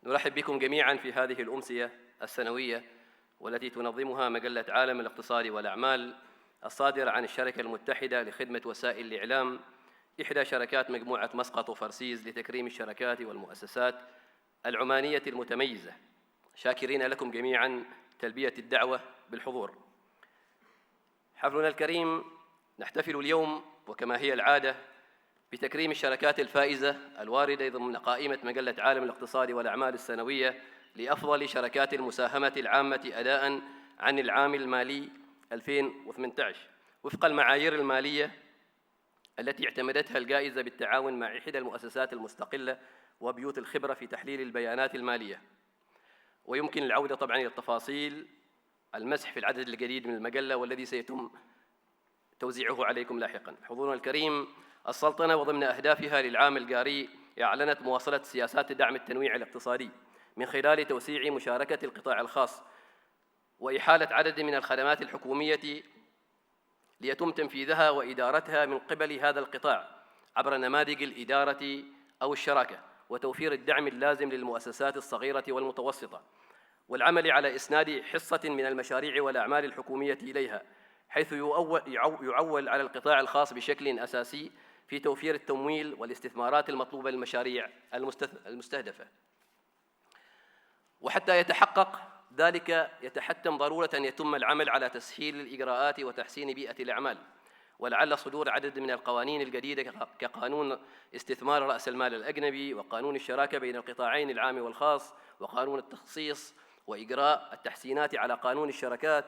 نرحب بكم جميعاً في هذه الأمسية السنوية والتي تنظمها مجلة عالم الاقتصاد والأعمال الصادرة عن الشركة المتحدة لخدمة وسائل الإعلام، إحدى شركات مجموعة مسقط وفرسيز لتكريم الشركات والمؤسسات العمانية المتميزة. شاكرين لكم جميعاً تلبية الدعوة بالحضور. حفلنا الكريم نحتفل اليوم وكما هي العادة بتكريم الشركات الفائزة الواردة ضمن قائمة مجلة عالم الاقتصاد والأعمال السنوية لأفضل شركات المساهمة العامة أداءً عن العام المالي 2018 وفق المعايير المالية التي اعتمدتها الجائزة بالتعاون مع إحدى المؤسسات المستقلة وبيوت الخبرة في تحليل البيانات المالية. ويمكن العودة طبعاً إلى التفاصيل المسح في العدد الجديد من المجلة والذي سيتم توزيعه عليكم لاحقاً. حضورنا الكريم، السلطنة وضمن أهدافها للعام الجاري أعلنت مواصلة سياسات دعم التنويع الاقتصادي من خلال توسيع مشاركة القطاع الخاص وإحالة عدد من الخدمات الحكومية ليتم تنفيذها وإدارتها من قبل هذا القطاع عبر نماذج الإدارة أو الشراكة، وتوفير الدعم اللازم للمؤسسات الصغيرة والمتوسطة، والعمل على إسناد حصة من المشاريع والأعمال الحكومية إليها، حيث يعول على القطاع الخاص بشكل أساسي في توفير التمويل والاستثمارات المطلوبة للمشاريع المستهدفة. وحتى يتحقق ذلك يتحتم ضرورة أن يتم العمل على تسهيل الإجراءات وتحسين بيئة الأعمال، ولعل صدور عدد من القوانين الجديدة كقانون استثمار رأس المال الأجنبي وقانون الشراكة بين القطاعين العام والخاص وقانون التخصيص وإجراء التحسينات على قانون الشركات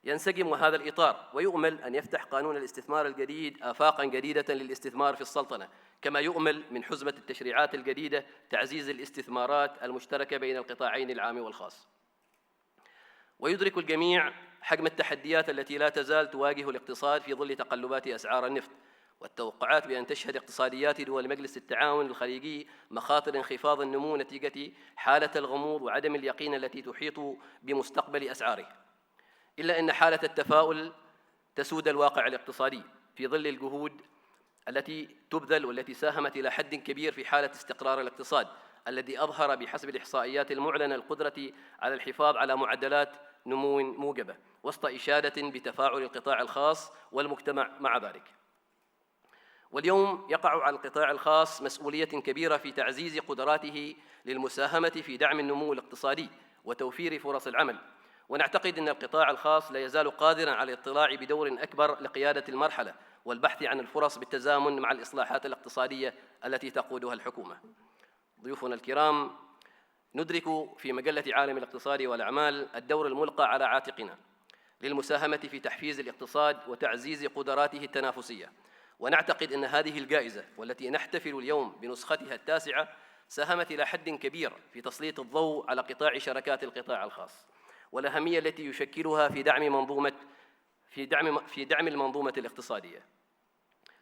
ينسجم هذا الإطار. ويؤمل أن يفتح قانون الاستثمار الجديد آفاقاً جديدة للاستثمار في السلطنة، كما يؤمل من حزمة التشريعات الجديدة تعزيز الاستثمارات المشتركة بين القطاعين العام والخاص. ويدرك الجميع حجم التحديات التي لا تزال تواجه الاقتصاد في ظل تقلبات أسعار النفط والتوقعات بأن تشهد اقتصاديات دول مجلس التعاون الخليجي مخاطر انخفاض النمو نتيجة حالة الغموض وعدم اليقين التي تحيط بمستقبل أسعاره. إلا أن حالة التفاؤل تسود الواقع الاقتصادي في ظل الجهود التي تبذل والتي ساهمت إلى حد كبير في حالة استقرار الاقتصاد الذي أظهر بحسب الإحصائيات المعلنة القدرة على الحفاظ على معدلات نمو موجبة وسط إشادة بتفاعل القطاع الخاص والمجتمع مع ذلك. واليوم يقع على القطاع الخاص مسؤولية كبيرة في تعزيز قدراته للمساهمة في دعم النمو الاقتصادي وتوفير فرص العمل، ونعتقد أن القطاع الخاص لا يزال قادراً على الاطلاع بدور أكبر لقيادة المرحلة والبحث عن الفرص بالتزامن مع الإصلاحات الاقتصادية التي تقودها الحكومة. ضيوفنا الكرام، ندرك في مجلة عالم الاقتصاد والأعمال الدور الملقى على عاتقنا للمساهمة في تحفيز الاقتصاد وتعزيز قدراته التنافسية، ونعتقد أن هذه الجائزة والتي نحتفل اليوم بنسختها التاسعة ساهمت إلى حد كبير في تسليط الضوء على قطاع شركات القطاع الخاص والأهمية التي يشكلها في دعم المنظومة الاقتصادية.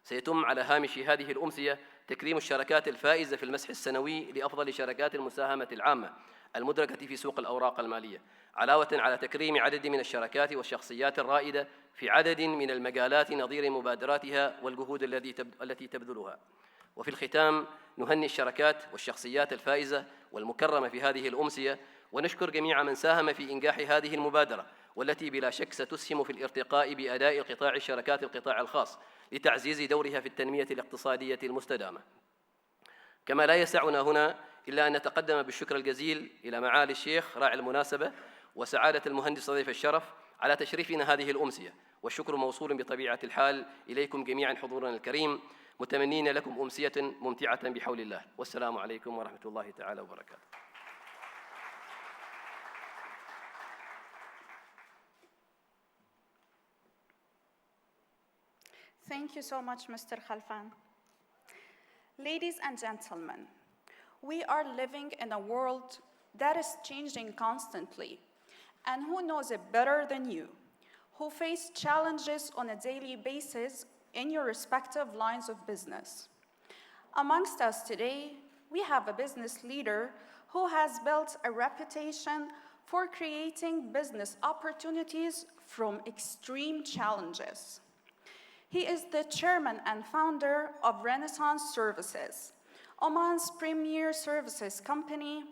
سيتم على هامش هذه الأمسية تكريم الشركات الفائزة في المسح السنوي لأفضل شركات المساهمة العامة المدرجة في سوق الأوراق المالية، علاوة على تكريم عدد من الشركات والشخصيات الرائدة في عدد من المجالات نظير مبادراتها والجهود التي تبذلها. وفي الختام نهنئ الشركات والشخصيات الفائزة والمكرمة في هذه الأمسية، ونشكر جميع من ساهم في إنجاح هذه المبادرة والتي بلا شك ستسهم في الارتقاء بأداء قطاع شركات القطاع الخاص لتعزيز دورها في التنمية الاقتصادية المستدامة. كما لا يسعنا هنا إلا أن نتقدم بالشكر الجزيل إلى معالي الشيخ راعي المناسبة وسعادة المهندس ضيف الشرف على تشريفنا هذه الأمسية، والشكر موصول بطبيعة الحال إليكم جميعا حضورنا الكريم، متمنين لكم أمسية ممتعة بحول الله. والسلام عليكم ورحمة الله تعالى وبركاته. Thank you so much, Mr. Khalfan. Ladies and gentlemen, we are living in a world that is changing constantly, and who knows it better than you, who face challenges on a daily basis in your respective lines of business. Amongst us today, we have a business leader who has built a reputation for creating business opportunities from extreme challenges. He is the chairman and founder of Renaissance Services, Oman's premier services company,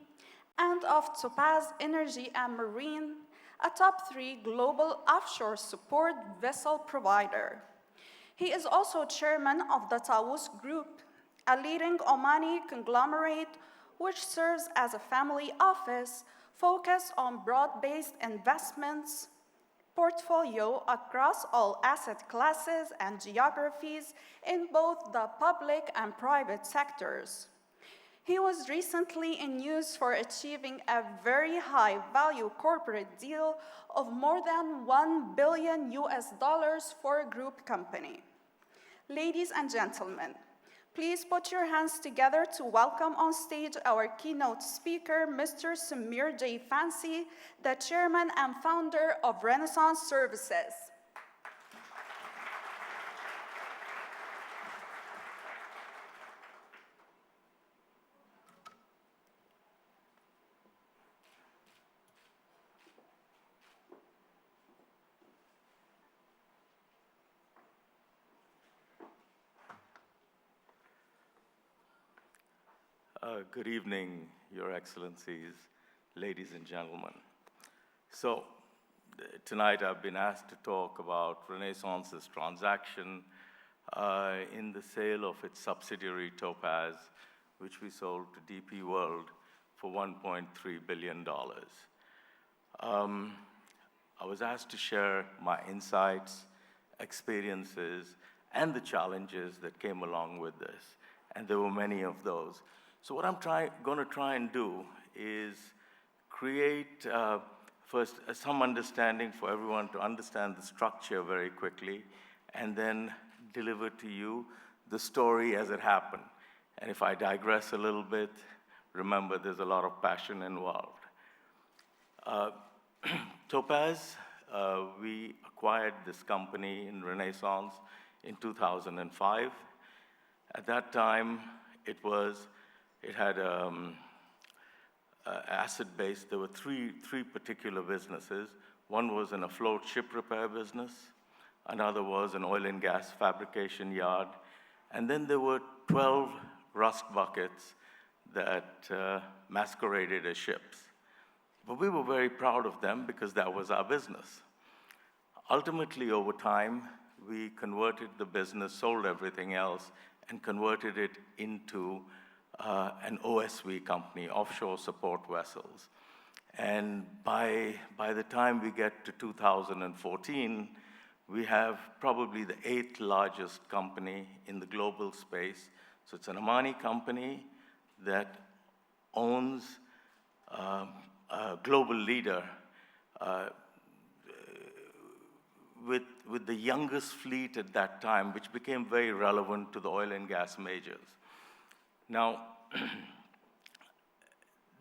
of Topaz Energy and Marine, a top 3 global offshore support vessel provider. He is also chairman of the Taus Group, a leading Omani conglomerate which serves as a family office focused on broad-based investments portfolio across all asset classes and geographies in both the public and private sectors. He was recently in news for achieving a very high-value corporate deal of more than $1 billion for a group company. Ladies and gentlemen, please put your hands together to welcome on stage our keynote speaker, Mr. Samir J. Fancy, the chairman and founder of Renaissance Services. Good evening, Your Excellencies, ladies and gentlemen. So tonight I've been asked to talk about Renaissance's transaction in the sale of its subsidiary Topaz, which we sold to DP World for $1.3 billion. I was asked to share my insights, experiences, and the challenges that came along with this, and there were many of those. So what I'm going to try and do is create first some understanding for everyone to understand the structure very quickly, and then deliver to you the story as it happened. And if I digress a little bit, remember there's a lot of passion involved. Topaz, we acquired this company in Renaissance in 2005. At that time, it had asset base. There were three particular businesses. One was an afloat ship repair business. Another was an oil and gas fabrication yard. And then there were 12 rust buckets that masqueraded as ships. But we were very proud of them because that was our business. Ultimately, over time, we converted the business, sold everything else, and converted it into an OSV company, offshore support vessels. And by the time we get to 2014, we have probably the 8th largest company in the global space. So it's an Omani company that owns a global leader with the youngest fleet at that time, which became very relevant to the oil and gas majors. Now,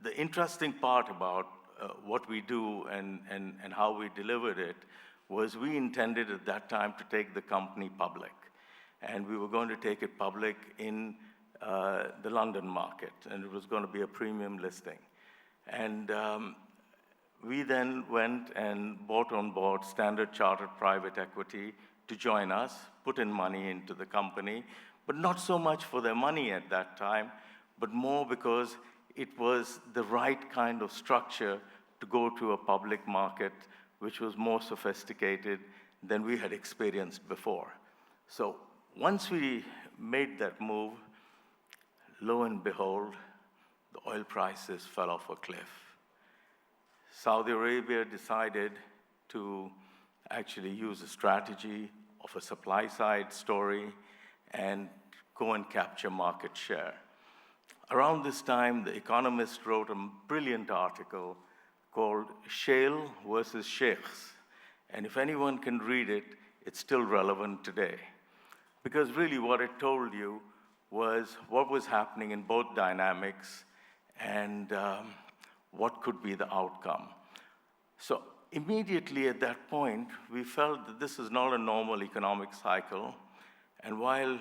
the interesting part about what we do and how we delivered it was we intended at that time to take the company public. And we were going to take it public in the London market, and it was going to be a premium listing. And we then went and bought on board Standard Chartered Private Equity to join us, put in money into the company, but not so much for their money at that time, but more because it was the right kind of structure to go to a public market, which was more sophisticated than we had experienced before. So once we made that move, lo and behold, the oil prices fell off a cliff. Saudi Arabia decided to actually use a strategy of a supply-side story and go and capture market share. Around this time, The Economist wrote a brilliant article called Shale versus Sheikhs. And if anyone can read it, it's still relevant today. Because really what it told you was what was happening in both dynamics and what could be the outcome. So immediately at that point, we felt that this is not a normal economic cycle. And while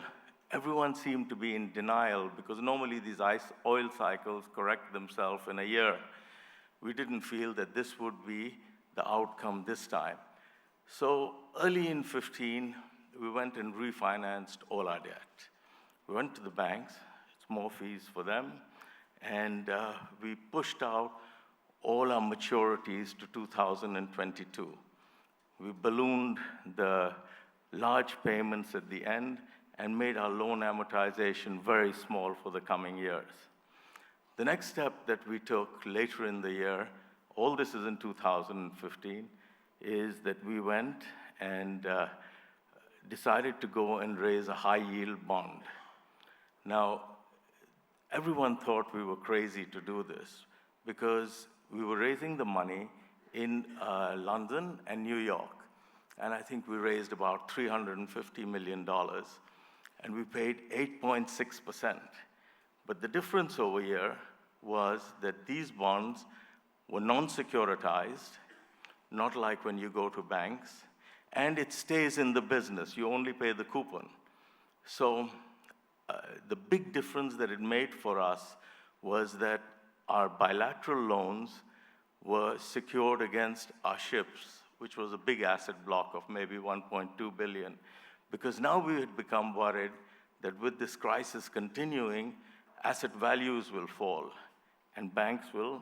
everyone seemed to be in denial, because normally these oil cycles correct themselves in a year, we didn't feel that this would be the outcome this time. So early in 2015, we went and refinanced all our debt. We went to the banks, it's more fees for them, and we pushed out all our maturities to 2022. We ballooned the large payments at the end and made our loan amortization very small for the coming years. The next step that we took later in the year, all this is in 2015, is that we went and decided to go and raise a high-yield bond. Now, everyone thought we were crazy to do this because we were raising the money in London and New York. And I think we raised about $350 million, and we paid 8.6%. But the difference over here was that these bonds were non-securitized, not like when you go to banks, and it stays in the business. You only pay the coupon. So the big difference that it made for us was that our bilateral loans were secured against our ships, which was a big asset block of maybe $1.2 billion, because now we had become worried that with this crisis continuing, asset values will fall, and banks will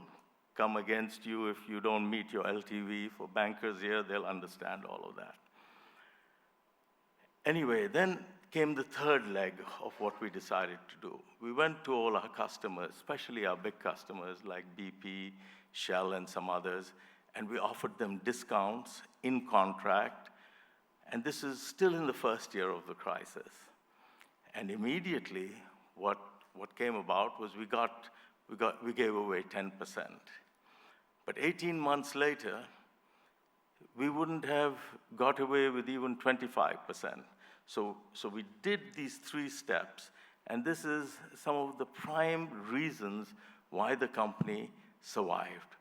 come against you if you don't meet your LTV. For bankers here, they'll understand all of that. Anyway, then came the third leg of what we decided to do. We went to all our customers, especially our big customers like BP, Shell, and some others, and we offered them discounts in contract, and this is still in the first year of the crisis. And immediately, what came about was we gave away 10%. But 18 months later, we wouldn't have got away with even 25%. So we did these 3 steps, and this is some of the prime reasons why the company survived.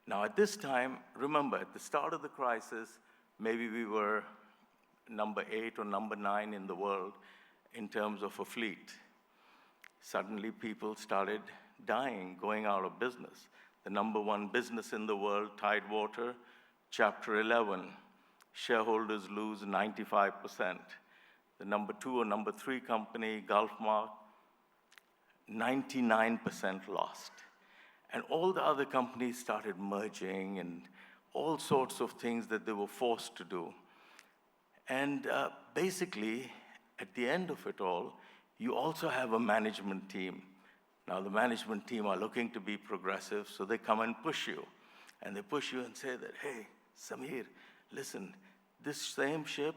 Now, at this time, remember, at the start of the crisis, maybe we were number 8 or number 9 in the world in terms of a fleet. Suddenly, people started dying, going out of business. The number 1 business in the world, Tidewater, Chapter 11, shareholders lose 95%. The number 2 or number 3 company, Gulfmark, 99% lost. And all the other companies started merging and all sorts of things that they were forced to do. And basically, at the end of it all, you also have a management team. Now, the management team are looking to be progressive, so they come and push you. And they push you and say that, hey, Samir, listen, this same ship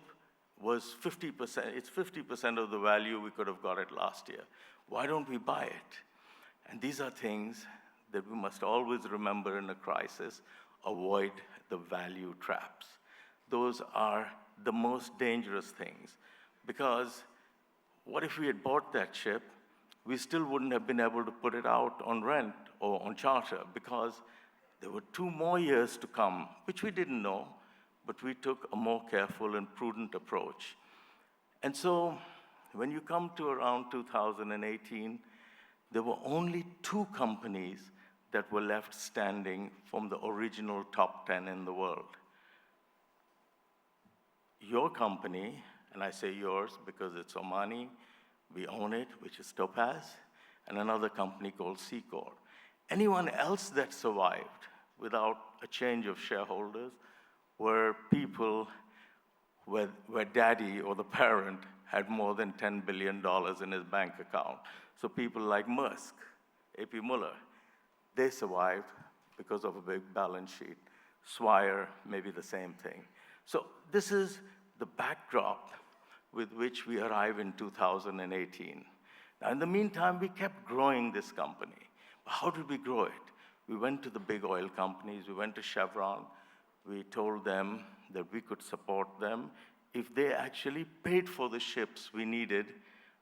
was 50%, it's 50% of the value we could have got it last year. Why don't we buy it? And these are things that we must always remember in a crisis, avoid the value traps. Those are the most dangerous things, because what if we had bought that ship, we still wouldn't have been able to put it out on rent or on charter, because there were 2 more years to come, which we didn't know, but we took a more careful and prudent approach. And so when you come to around 2018, there were only 2 companies that were left standing from the original top 10 in the world. Your company, and I say yours because it's Omani, we own it, which is Topaz, and another company called Secor. Anyone else that survived without a change of shareholders were people where daddy or the parent had more than $10 billion in his bank account. So people like Maersk, A.P. Muller, they survived because of a big balance sheet. Swire, maybe the same thing. So this is the backdrop with which we arrive in 2018. Now, in the meantime, we kept growing this company. But how did we grow it? We went to the big oil companies. We went to Chevron. We told them that we could support them if they actually paid for the ships we needed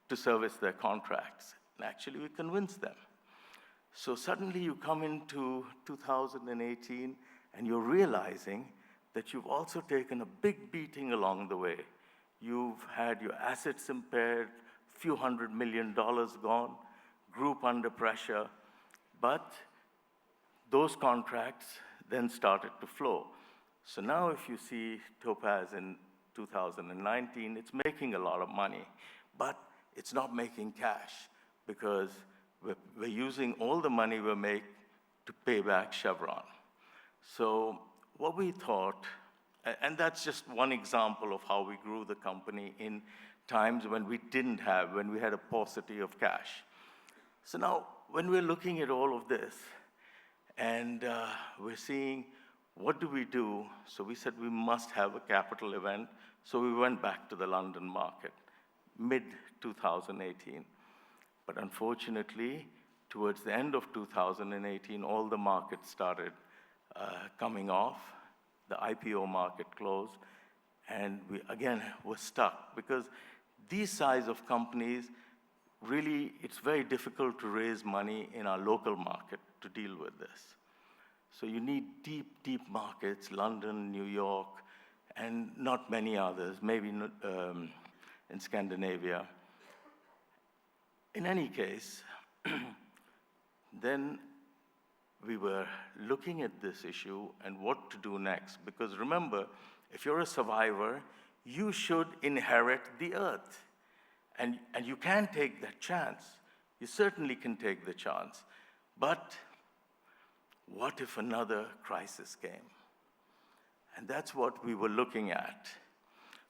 to service their contracts. And actually, we convinced them. So suddenly you come into 2018 and you're realizing that you've also taken a big beating along the way. You've had your assets impaired, few $100 million gone, group under pressure, but those contracts then started to flow. So now if you see Topaz in 2019, it's making a lot of money, but it's not making cash because we're using all the money we make to pay back Chevron. So what we thought, and that's just one example of how we grew the company in times when we when we had a paucity of cash. So now, when we're looking at all of this, and we're seeing what do we do, so we said we must have a capital event, so we went back to the London market, mid-2018. But unfortunately, towards the end of 2018, all the markets started coming off. The IPO market closed, and we, again, were stuck. Because these size of companies, really, it's very difficult to raise money in our local market to deal with this. So you need deep, deep markets, London, New York, and not many others, maybe in Scandinavia. In any case, then we were looking at this issue and what to do next. Because remember, if you're a survivor, you should inherit the earth. And you can take that chance. You certainly can take the chance. But what if another crisis came? And that's what we were looking at.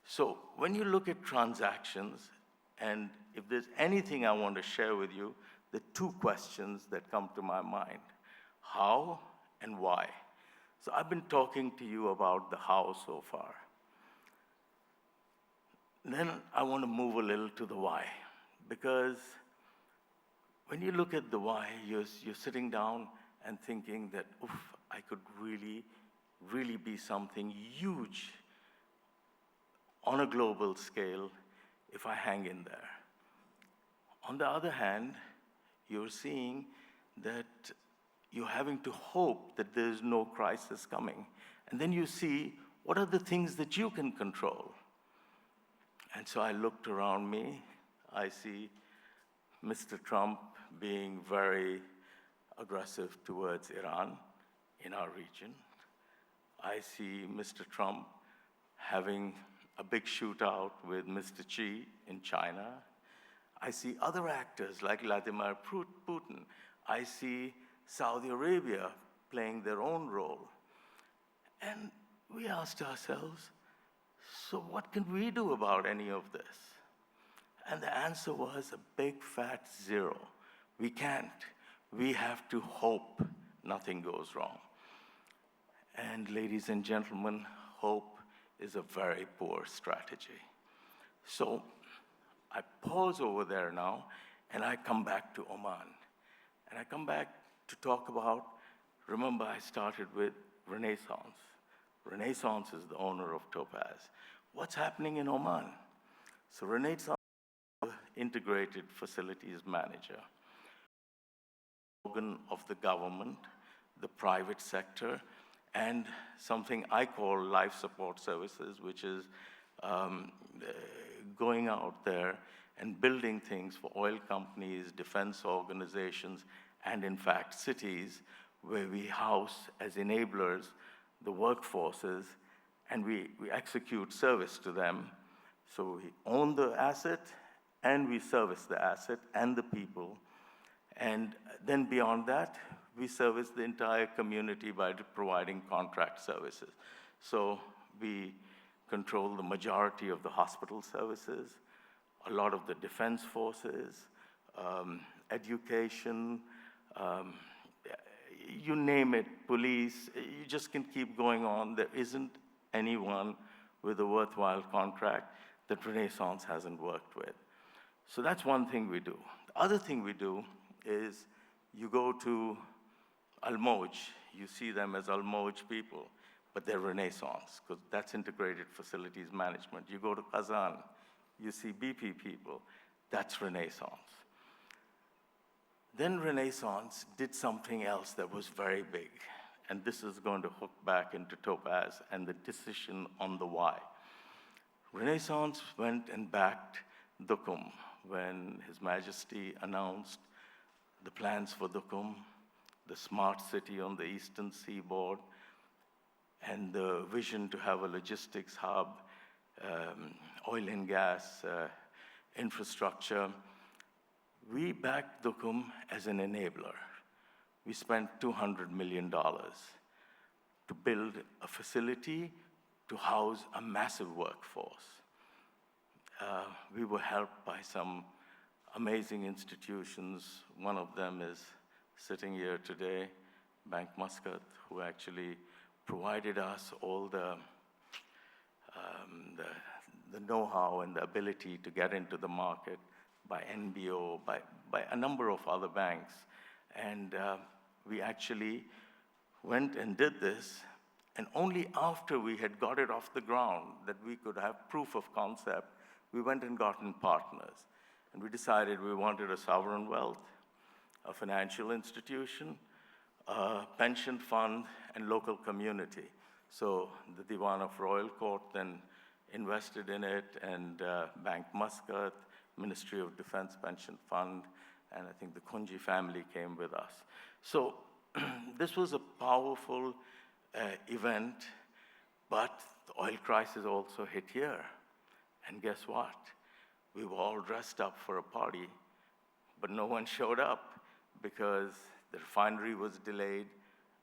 So when you look at transactions, and if there's anything I want to share with you, the two questions that come to my mind: how and why? So I've been talking to you about the how so far. Then I want to move a little to the why, because when you look at the why, you're sitting down and thinking that, oof, I could really, really be something huge on a global scale if I hang in there. On the other hand, you're seeing that you're having to hope that there's no crisis coming. And then you see, what are the things that you can control? And so I looked around me. I see Mr. Trump being very aggressive towards Iran in our region. I see Mr. Trump having a big shootout with Mr. Xi in China. I see other actors like Vladimir Putin. I see Saudi Arabia playing their own role. And we asked ourselves, so what can we do about any of this? And the answer was a big fat zero. We can't. We have to hope nothing goes wrong. And ladies and gentlemen, hope is a very poor strategy. So I pause over there now, and I come back to Oman. And I come back to talk about, remember I started with Renaissance. Renaissance is the owner of Topaz. What's happening in Oman? So Renaissance is the integrated facilities manager, organ of the government, the private sector, and something I call life support services, which is going out there and building things for oil companies, defense organizations, and in fact cities, where we house as enablers the workforces, and we execute service to them. So we own the asset, and we service the asset and the people. And then beyond that, we service the entire community by providing contract services. So we control the majority of the hospital services, a lot of the defense forces, education, you name it, police, you just can keep going on. There isn't anyone with a worthwhile contract that Renaissance hasn't worked with. So that's one thing we do. The other thing we do is you go to Al-Moj, you see them as Al-Moj people, but they're Renaissance, because that's integrated facilities management. You go to Kazan, you see BP people, that's Renaissance. Then Renaissance did something else that was very big, and this is going to hook back into Topaz and the decision on the why. Renaissance went and backed Duqm when His Majesty announced the plans for Duqm, the smart city on the eastern seaboard, and the vision to have a logistics hub, oil and gas infrastructure. We backed Duqm as an enabler. We spent $200 million. to build a facility to house a massive workforce. We were helped by some amazing institutions. One of them is sitting here today, Bank Muscat, who actually provided us all the know-how and the ability to get into the market, by NBO, by a number of other banks. And we actually went and did this, and only after we had got it off the ground that we could have proof of concept, we went and gotten partners. And we decided we wanted a sovereign wealth, a financial institution, a pension fund, and local community. So the Diwan of Royal Court then invested in it, and Bank Muscat, Ministry of Defense Pension Fund, and I think the Kunji family came with us. So this was a powerful event, but the oil crisis also hit here. And guess what? We were all dressed up for a party, but no one showed up because the refinery was delayed.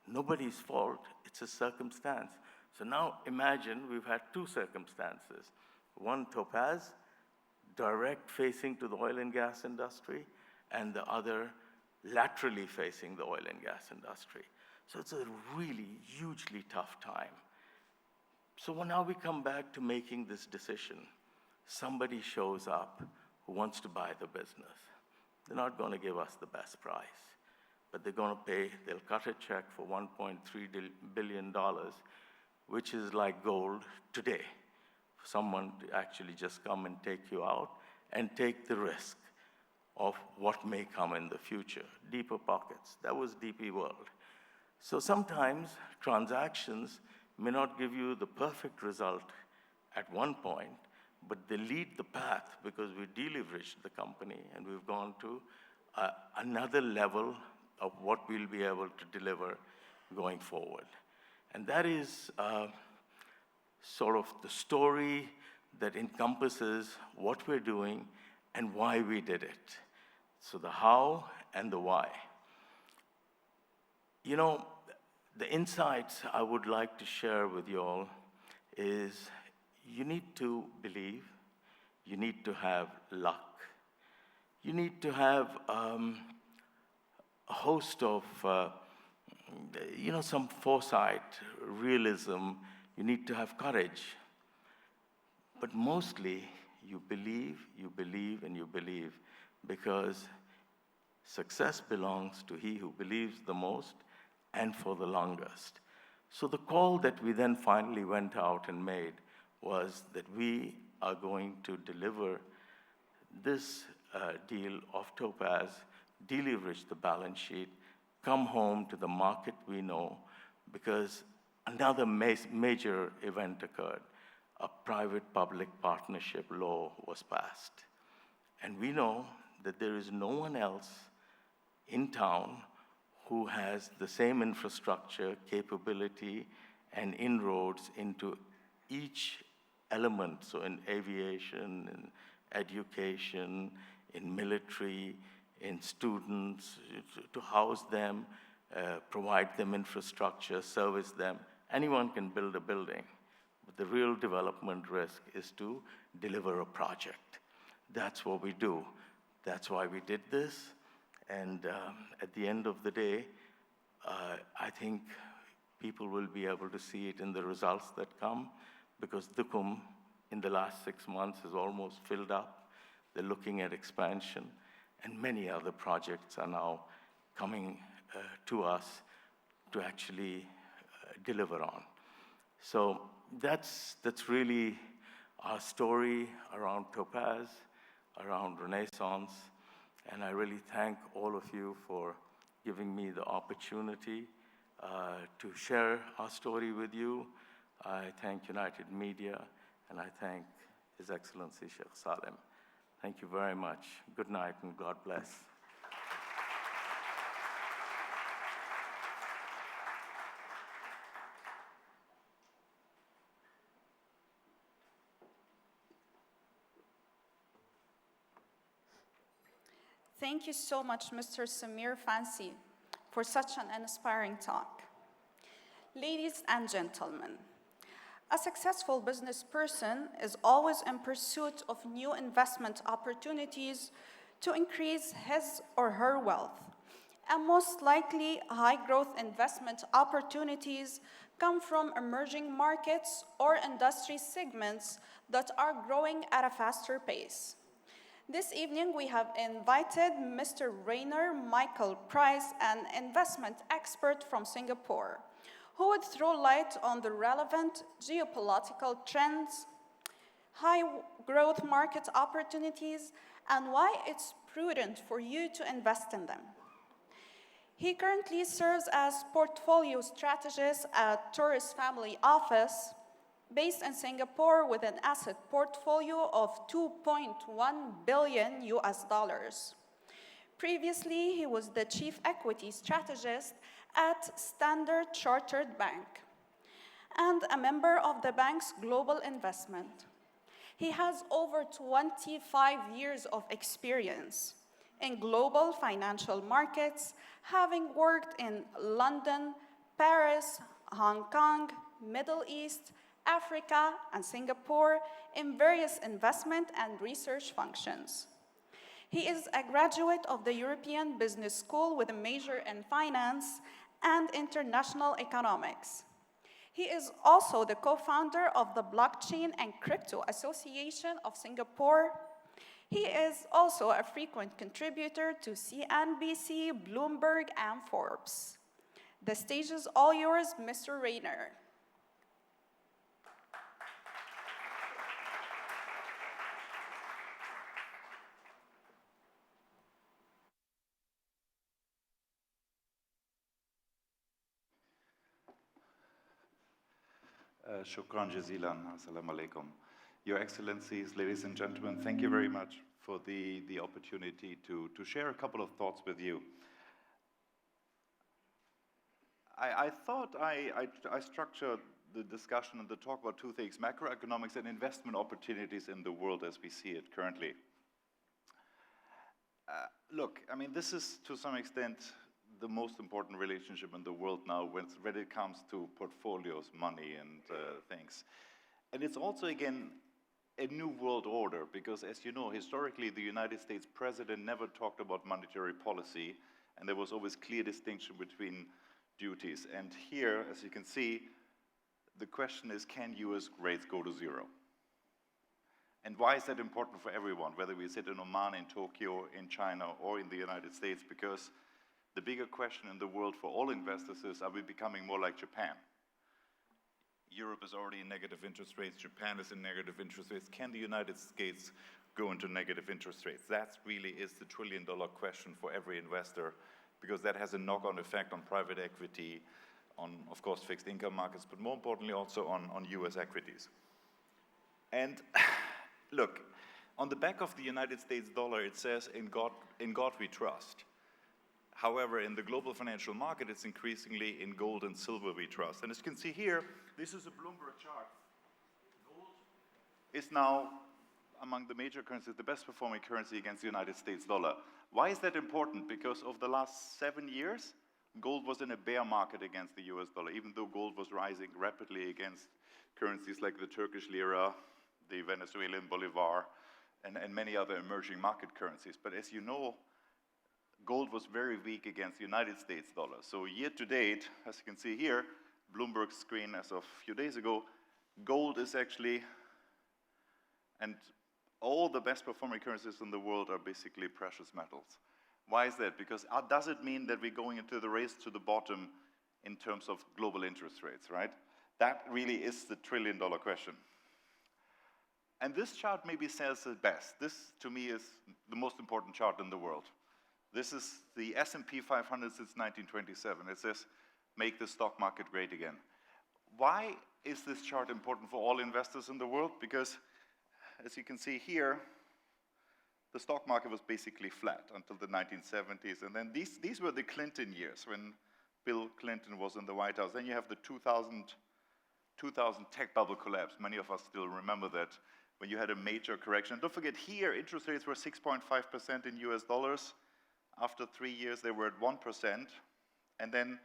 Nobody's fault, it's a circumstance. So now imagine we've had two circumstances. One, Topaz, direct facing to the oil and gas industry, and the other laterally facing the oil and gas industry. So it's a really hugely tough time. So now we come back to making this decision. Somebody shows up who wants to buy the business. They're not going to give us the best price, but they're going to pay, they'll cut a check for $1.3 billion, which is like gold today, for someone to actually just come and take you out and take the risk of what may come in the future. Deeper pockets, that was DP World. So sometimes transactions may not give you the perfect result at one point, but they lead the path because we deleveraged the company and we've gone to another level of what we'll be able to deliver going forward. And that is sort of the story that encompasses what we're doing and why we did it. So the how and the why. You know, the insights I would like to share with you all is you need to believe, you need to have luck, you need to have a host of, some foresight, realism, you need to have courage. But mostly, you believe, and you believe, because success belongs to he who believes the most and for the longest. So the call that we then finally went out and made was that we are going to deliver this deal of Topaz, deleverage the balance sheet, come home to the market we know, because another major event occurred. A private-public partnership law was passed. And we know that there is no one else in town who has the same infrastructure, capability, and inroads into each element, so in aviation, in education, in military, in students, to house them, provide them infrastructure, service them. Anyone can build a building, but the real development risk is to deliver a project. That's what we do. That's why we did this. And at the end of the day, I think people will be able to see it in the results that come, because Dukum, in the last 6 months, is almost filled up. They're looking at expansion, and many other projects are now coming to us to actually deliver on. So that's really our story around Topaz, around Renaissance, and I really thank all of you for giving me the opportunity to share our story with you. I thank United Media, and I thank His Excellency Sheikh Salem. Thank you very much. Good night, and God bless. Thank you so much, Mr. Samir Fancy, for such an inspiring talk. Ladies and gentlemen, a successful business person is always in pursuit of new investment opportunities to increase his or her wealth. And most likely, high-growth investment opportunities come from emerging markets or industry segments that are growing at a faster pace. This evening, we have invited Mr. Rainer Michael Price, an investment expert from Singapore, who would throw light on the relevant geopolitical trends, high-growth market opportunities, and why it's prudent for you to invest in them. He currently serves as portfolio strategist at Torres Family Office, based in Singapore with an asset portfolio of 2.1 billion US dollars. Previously, he was the chief equity strategist at Standard Chartered Bank and a member of the bank's global investment. He has over 25 years of experience in global financial markets, having worked in London, Paris, Hong Kong, Middle East, Africa, and Singapore in various investment and research functions. He is a graduate of the European Business School with a major in finance and international economics. He is also the co-founder of the Blockchain and Crypto Association of Singapore. He is also a frequent contributor to CNBC, Bloomberg, and Forbes. The stage is all yours, Mr. Rainer. Shukran jazilan. Assalamu alaikum. Your Excellencies, ladies and gentlemen, thank you very much for the opportunity to share a couple of thoughts with you. I thought I structured the discussion and the talk about two things: macroeconomics and investment opportunities in the world as we see it currently. Look, I mean, this is to some extent the most important relationship in the world now when it comes to portfolios, money, and things. And it's also, again, a new world order, because as you know, historically, the United States president never talked about monetary policy, and there was always clear distinction between duties. And here, as you can see, the question is, can US rates go to zero? And why is that important for everyone, whether we sit in Oman, in Tokyo, in China, or in the United States? Because the bigger question in the world for all investors is, are we becoming more like Japan? Europe is already in negative interest rates. Japan is in negative interest rates. Can the United States go into negative interest rates? That really is the trillion-dollar question for every investor, because that has a knock-on effect on private equity, on, of course, fixed income markets, but more importantly also on US equities. And look, on the back of the United States dollar, it says, in God we trust. However, in the global financial market, it's increasingly in gold and silver we trust. And as you can see here, this is a Bloomberg chart. Gold is now, among the major currencies, the best performing currency against the United States dollar. Why is that important? Because over the last 7 years, gold was in a bear market against the US dollar, even though gold was rising rapidly against currencies like the Turkish lira, the Venezuelan bolivar, and many other emerging market currencies. But as you know, gold was very weak against the United States dollar. So year to date, as you can see here, Bloomberg's screen as of a few days ago, gold is actually, and all the best performing currencies in the world are basically precious metals. Why is that? Because does it mean that we're going into the race to the bottom in terms of global interest rates, right? That really is the trillion-dollar question. And this chart maybe says it best. This, to me, is the most important chart in the world. This is the S&P 500 since 1927. It says, make the stock market great again. Why is this chart important for all investors in the world? Because, as you can see here, the stock market was basically flat until the 1970s. And then these were the Clinton years, when Bill Clinton was in the White House. Then you have the 2000 tech bubble collapse. Many of us still remember that, when you had a major correction. Don't forget, here, interest rates were 6.5% in US dollars. After 3 years, they were at 1%. And then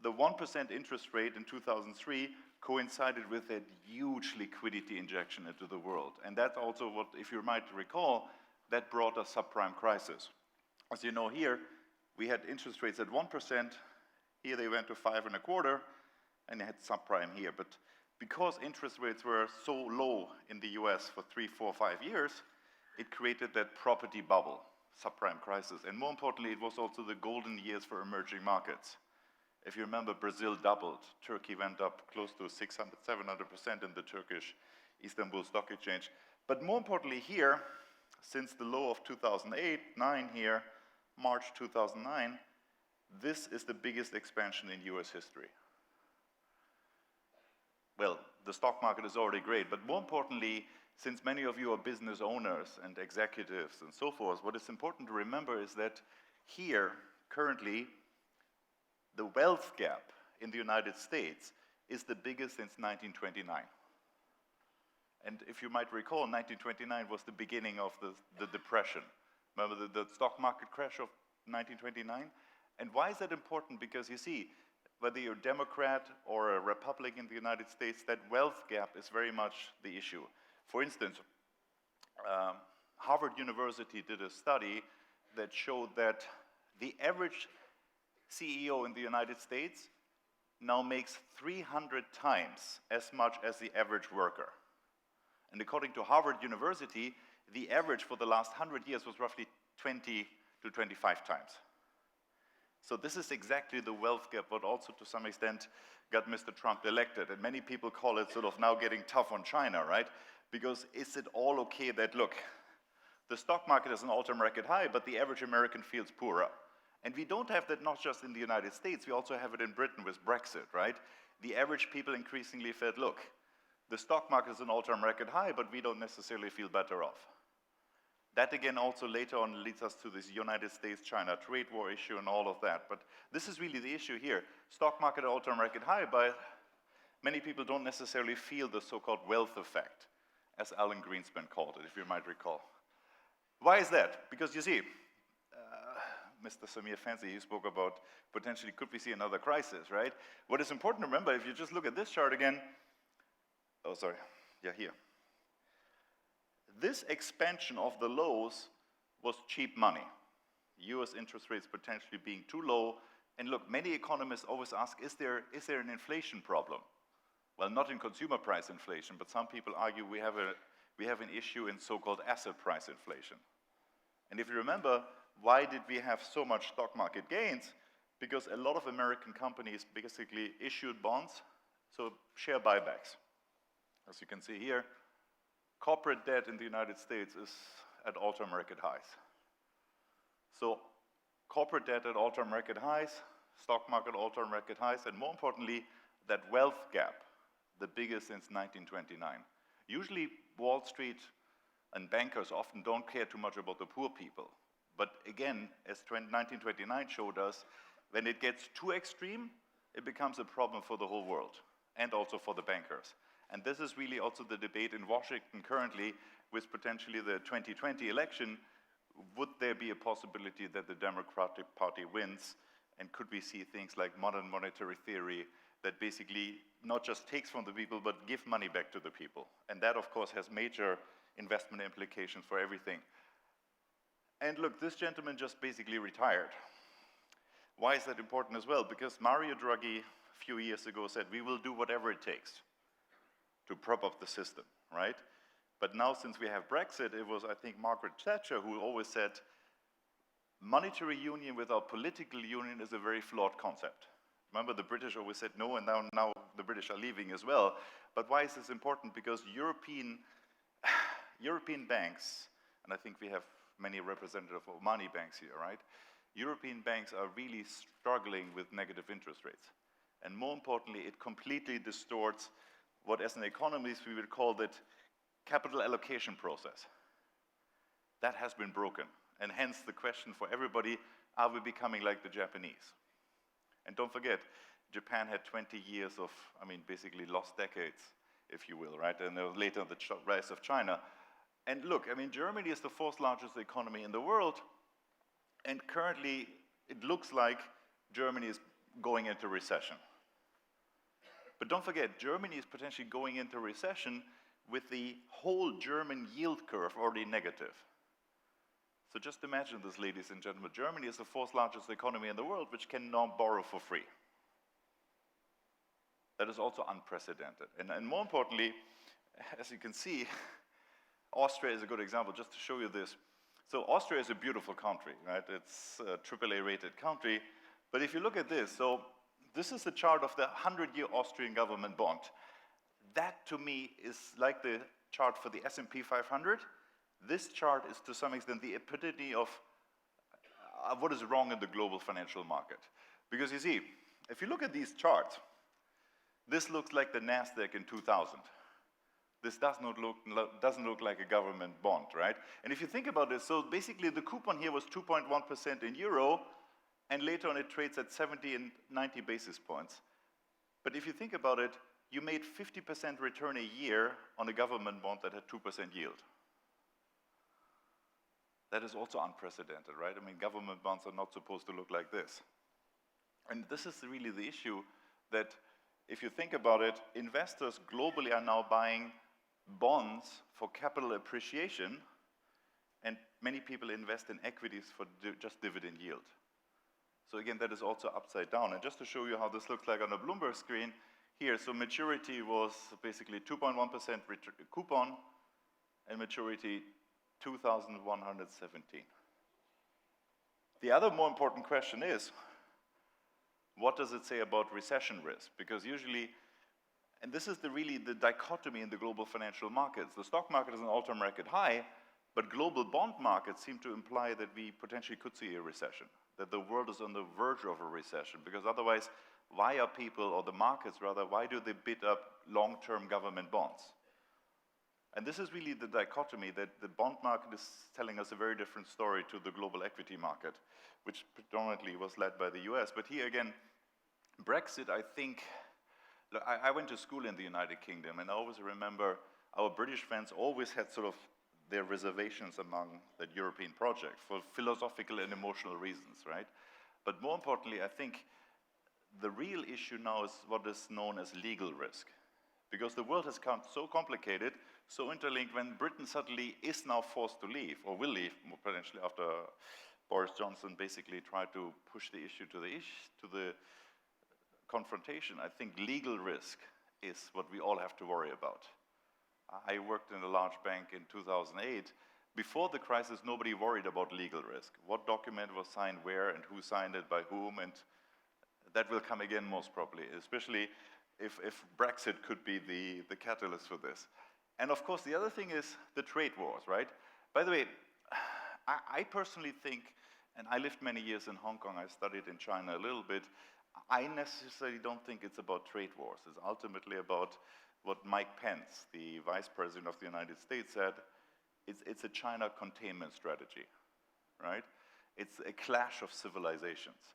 the 1% interest rate in 2003 coincided with that huge liquidity injection into the world. And that's also what, if you might recall, that brought a subprime crisis. As you know here, we had interest rates at 1%, here they went to 5.25%, and they had subprime here. But because interest rates were so low in the US for 3, 4, 5 years, it created that property bubble, subprime crisis. And more importantly, it was also the golden years for emerging markets. If you remember, Brazil doubled. Turkey went up close to 600, 700% in the Turkish Istanbul Stock Exchange. But more importantly here, since the low of 2008, 9 here, March 2009, this is the biggest expansion in US history. Well, the stock market is already great, but more importantly, since many of you are business owners and executives and so forth, what is important to remember is that here, currently, the wealth gap in the United States is the biggest since 1929. And if you might recall, 1929 was the beginning of the Depression. Remember the stock market crash of 1929? And why is that important? Because you see, whether you're a Democrat or a Republican in the United States, that wealth gap is very much the issue. For instance, Harvard University did a study that showed that the average CEO in the United States now makes 300 times as much as the average worker. And according to Harvard University, the average for the last 100 years was roughly 20 to 25 times. So this is exactly the wealth gap, but also to some extent got Mr. Trump elected. And many people call it sort of now getting tough on China, right? Because is it all okay that, look, the stock market is an all-time record high, but the average American feels poorer. And we don't have that not just in the United States, we also have it in Britain with Brexit, right? The average people increasingly felt, look, the stock market is an all-time record high, but we don't necessarily feel better off. That again also later on leads us to this United States-China trade war issue and all of that. But this is really the issue here. Stock market at all-time record high, but many people don't necessarily feel the so-called wealth effect, as Alan Greenspan called it, if you might recall. Why is that? Because you see, Mr. Samir Fancy, you spoke about potentially could we see another crisis, right? What is important to remember, if you just look at this chart again, oh, sorry, yeah, here. This expansion of the lows was cheap money. US interest rates potentially being too low. And look, many economists always ask, is there an inflation problem? Well, not in consumer price inflation, but some people argue we have an issue in so-called asset price inflation. And if you remember, why did we have so much stock market gains? Because a lot of American companies basically issued bonds, so share buybacks. As you can see here, corporate debt in the United States is at all-time record highs. So corporate debt at all-time record highs, stock market all-time record highs, and more importantly, that wealth gap, the biggest since 1929. Usually Wall Street and bankers often don't care too much about the poor people. But again, as 1929 showed us, when it gets too extreme, it becomes a problem for the whole world, and also for the bankers. And this is really also the debate in Washington currently with potentially the 2020 election. Would there be a possibility that the Democratic Party wins? And could we see things like modern monetary theory that basically not just takes from the people, but give money back to the people? And that, of course, has major investment implications for everything. And look, this gentleman just basically retired. Why is that important as well? Because Mario Draghi a few years ago said, we will do whatever it takes to prop up the system, right? But now since we have Brexit, it was, I think, Margaret Thatcher who always said, monetary union without political union is a very flawed concept. Remember, the British always said no, and now the British are leaving as well. But why is this important? Because European banks, and I think we have many representatives of money banks here, right? European banks are really struggling with negative interest rates. And more importantly, it completely distorts what as an economist we would call that capital allocation process. That has been broken. And hence the question for everybody, are we becoming like the Japanese? And don't forget, Japan had 20 years of, basically lost decades, if you will, right? And later the rise of China. And look, Germany is the fourth largest economy in the world, and currently it looks like Germany is going into recession. But don't forget, Germany is potentially going into recession with the whole German yield curve already negative. So just imagine this, ladies and gentlemen. Germany is the fourth largest economy in the world, which can now borrow for free. That is also unprecedented. And more importantly, as you can see, Austria is a good example, just to show you this. So Austria is a beautiful country, right? It's a AAA rated country. But if you look at this, so this is the chart of the 100-year Austrian government bond. That, to me, is like the chart for the S&P 500. This chart is, to some extent, the epitome of what is wrong in the global financial market. Because you see, if you look at these charts, this looks like the NASDAQ in 2000. This doesn't look like a government bond, right? And if you think about this, so basically the coupon here was 2.1% in euro, and later on it trades at 70 and 90 basis points. But if you think about it, you made 50% return a year on a government bond that had 2% yield. That is also unprecedented, right? I mean, government bonds are not supposed to look like this. And this is really the issue, that if you think about it, investors globally are now buying bonds for capital appreciation, and many people invest in equities for just dividend yield. So again, that is also upside down. And just to show you how this looks like on a Bloomberg screen, here, so maturity was basically 2.1% coupon, and maturity 2,117. The other more important question is, what does it say about recession risk? Because usually, and this is really the dichotomy in the global financial markets. The stock market is an all-time record high, but global bond markets seem to imply that we potentially could see a recession, that the world is on the verge of a recession, because otherwise, why are people, or the markets rather, why do they bid up long-term government bonds? And this is really the dichotomy, that the bond market is telling us a very different story to the global equity market, which predominantly was led by the US. But here again, Brexit, I think, look, I went to school in the United Kingdom, and I always remember our British friends always had sort of their reservations among the European project for philosophical and emotional reasons, right? But more importantly, I think the real issue now is what is known as legal risk. Because the world has become so complicated, so interlinked, when Britain suddenly is now forced to leave, or will leave, potentially after Boris Johnson basically tried to push the issue to the confrontation, I think legal risk is what we all have to worry about. I worked in a large bank in 2008. Before the crisis, nobody worried about legal risk. What document was signed where, and who signed it by whom, and that will come again most probably, especially if Brexit could be the catalyst for this. And of course, the other thing is the trade wars, right? By the way, I personally think, and I lived many years in Hong Kong, I studied in China a little bit, I necessarily don't think it's about trade wars. It's ultimately about what Mike Pence, the Vice President of the United States, said. It's a China containment strategy, right? It's a clash of civilizations.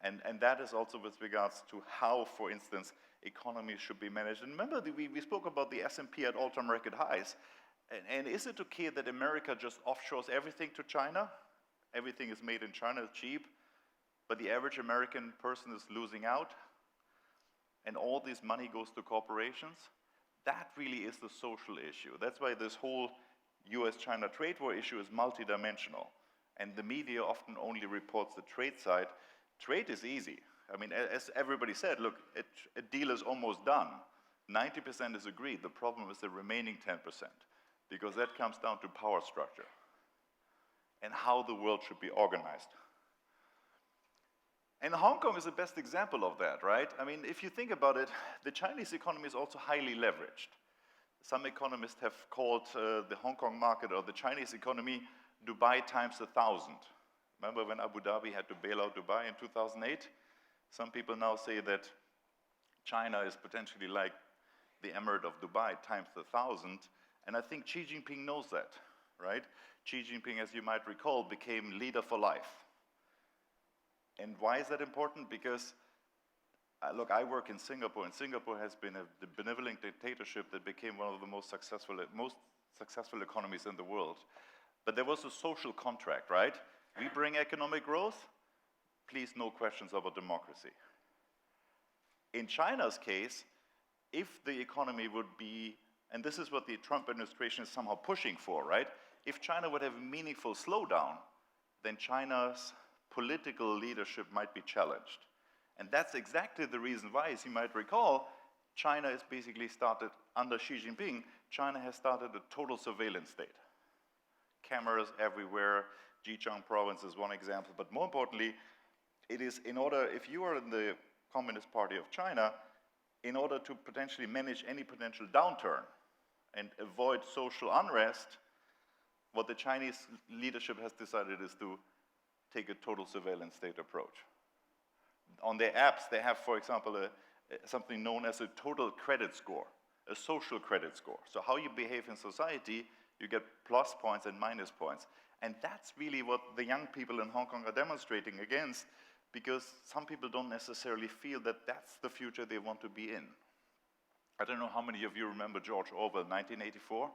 And that is also with regards to how, for instance, economies should be managed. And remember, we spoke about the S&P at all-time record highs. And is it okay that America just offshores everything to China? Everything is made in China, cheap, but the average American person is losing out, and all this money goes to corporations? That really is the social issue. That's why this whole US-China trade war issue is multidimensional. And the media often only reports the trade side. Trade is easy. I mean, as everybody said, look, a deal is almost done. 90% is agreed. The problem is the remaining 10%, because that comes down to power structure and how the world should be organized. And Hong Kong is the best example of that, right? I mean, if you think about it, the Chinese economy is also highly leveraged. Some economists have called the Hong Kong market, or the Chinese economy, Dubai times 1,000. Remember when Abu Dhabi had to bail out Dubai in 2008? Some people now say that China is potentially like the Emirate of Dubai times 1,000, and I think Xi Jinping knows that, right? Xi Jinping, as you might recall, became leader for life. And why is that important? Because, look, I work in Singapore, and Singapore has been a benevolent dictatorship that became one of the most successful economies in the world. But there was a social contract, right? We bring economic growth, please, no questions about democracy. In China's case, if the economy would be, and this is what the Trump administration is somehow pushing for, right? If China would have a meaningful slowdown, then China's political leadership might be challenged. And that's exactly the reason why, as you might recall, China has basically started, under Xi Jinping, China has started a total surveillance state. Cameras everywhere. Zhejiang province is one example, but more importantly, it is in order, if you are in the Communist Party of China, in order to potentially manage any potential downturn and avoid social unrest, what the Chinese leadership has decided is to take a total surveillance state approach. On their apps, they have, for example, something known as a total credit score, a social credit score. So how you behave in society, you get plus points and minus points. And that's really what the young people in Hong Kong are demonstrating against, because some people don't necessarily feel that that's the future they want to be in. I don't know how many of you remember George Orwell, 1984?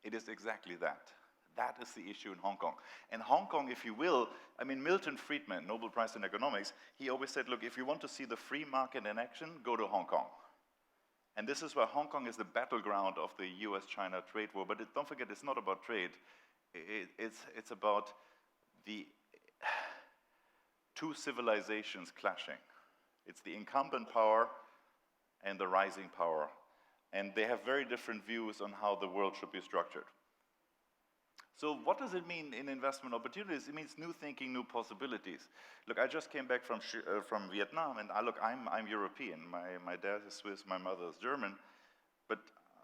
It is exactly that. That is the issue in Hong Kong. And Hong Kong, if you will, I mean, Milton Friedman, Nobel Prize in Economics, he always said, look, if you want to see the free market in action, go to Hong Kong. And this is why Hong Kong is the battleground of the US-China trade war. But don't forget, it's not about trade. It's about the two civilizations clashing. It's the incumbent power and the rising power. And they have very different views on how the world should be structured. So what does it mean in investment opportunities? It means new thinking, new possibilities. Look, I just came back from Vietnam, and I'm European. My dad is Swiss, my mother is German. But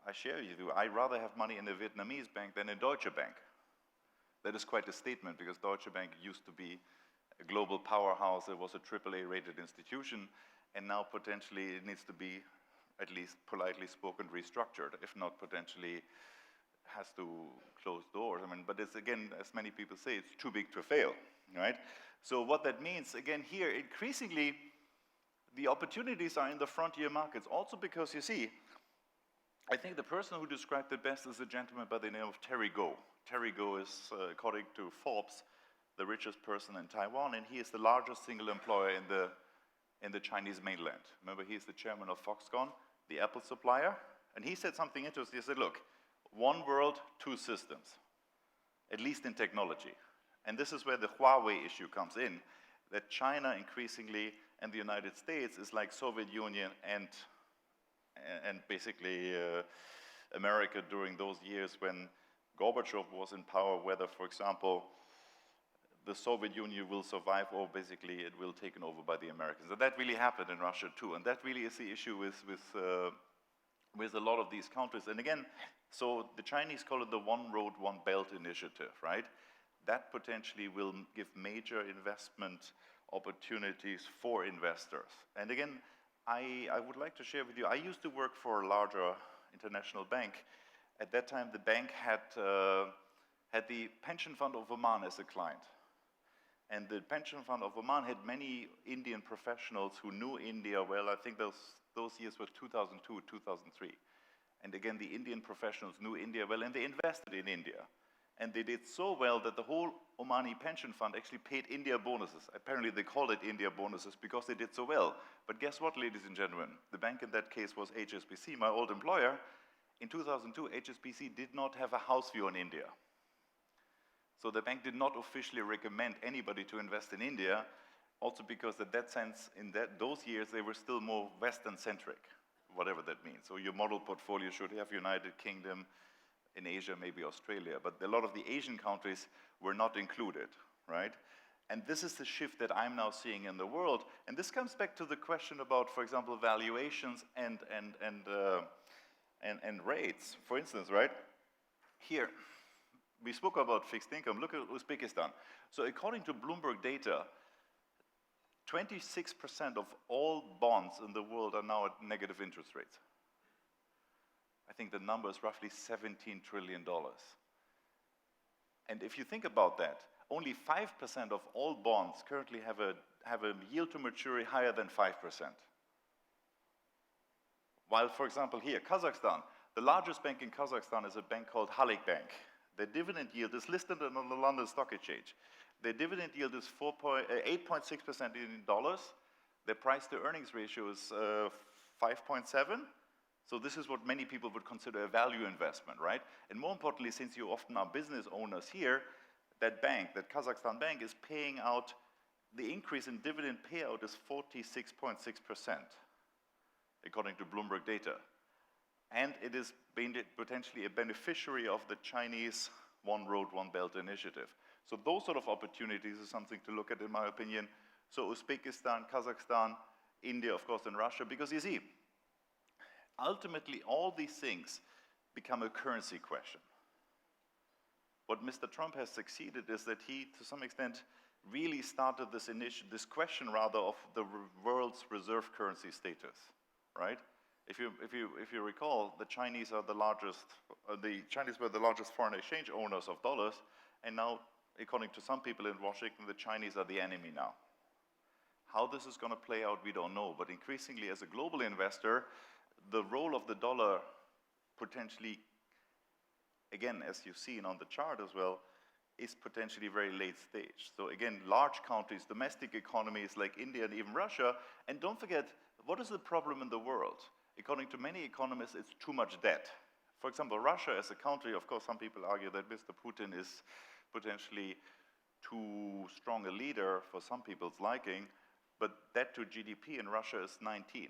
I share with you, I'd rather have money in a Vietnamese bank than in Deutsche Bank. That is quite a statement, because Deutsche Bank used to be a global powerhouse. It was a AAA-rated institution, and now potentially it needs to be, at least politely spoken, restructured, if not potentially has to close doors. I mean, but it's, again, as many people say, it's too big to fail, right? So what that means, again, here, increasingly, the opportunities are in the frontier markets, also because, you see, I think the person who described it best is a gentleman by the name of Terry Gou. Terry Gou is, according to Forbes, the richest person in Taiwan, and he is the largest single employer in the Chinese mainland. Remember, he's the chairman of Foxconn, the Apple supplier, and he said something interesting. He said, look, one world, two systems, at least in technology. And this is where the Huawei issue comes in, that China increasingly and the United States is like Soviet Union and basically America during those years when Gorbachev was in power, whether, for example, the Soviet Union will survive or basically it will be taken over by the Americans. And that really happened in Russia too. And that really is the issue with a lot of these countries. And again, so the Chinese call it the One Road, One Belt initiative, right? That potentially will give major investment opportunities for investors. And again, I would like to share with you, I used to work for a larger international bank. At that time, the bank had the pension fund of Oman as a client. And the pension fund of Oman had many Indian professionals who knew India well. I think those years were 2002, 2003. And again, the Indian professionals knew India well, and they invested in India. And they did so well that the whole Omani pension fund actually paid India bonuses. Apparently, they called it India bonuses because they did so well. But guess what, ladies and gentlemen? The bank in that case was HSBC, my old employer. In 2002, HSBC did not have a house view on India. So the bank did not officially recommend anybody to invest in India, also because in that sense, in those years, they were still more Western-centric, whatever that means. So your model portfolio should have United Kingdom, in Asia, maybe Australia, but a lot of the Asian countries were not included, right? And this is the shift that I'm now seeing in the world. And this comes back to the question about, for example, valuations and rates. For instance, right? Here, we spoke about fixed income. Look at Uzbekistan. So according to Bloomberg data, 26% of all bonds in the world are now at negative interest rates. I think the number is roughly $17 trillion. And if you think about that, only 5% of all bonds currently have a yield to maturity higher than 5%. While, for example, here, Kazakhstan, the largest bank in Kazakhstan is a bank called Halyk Bank. The dividend yield is listed on the London Stock Exchange. Their dividend yield is 8.6% in dollars. Their price to earnings ratio is 5.7. So this is what many people would consider a value investment, right? And more importantly, since you often are business owners here, that bank, that Kazakhstan bank, is paying out, the increase in dividend payout is 46.6%, according to Bloomberg data. And it is potentially a beneficiary of the Chinese One Road, One Belt initiative. So those sort of opportunities is something to look at, in my opinion. So Uzbekistan, Kazakhstan, India, of course, and Russia, because you see, ultimately, all these things become a currency question. What Mr. Trump has succeeded is that he, to some extent, really started this question rather of the world's reserve currency status, right? If you recall, the Chinese are the largest. The Chinese were the largest foreign exchange owners of dollars, and now, according to some people in Washington, the Chinese are the enemy now. How this is going to play out, we don't know. But increasingly, as a global investor, the role of the dollar potentially, again, as you've seen on the chart as well, is potentially very late stage. So again, large countries, domestic economies like India and even Russia, and don't forget, what is the problem in the world? According to many economists, it's too much debt. For example, Russia as a country, of course, some people argue that Mr. Putin is potentially too strong a leader for some people's liking, but debt to GDP in Russia is 19.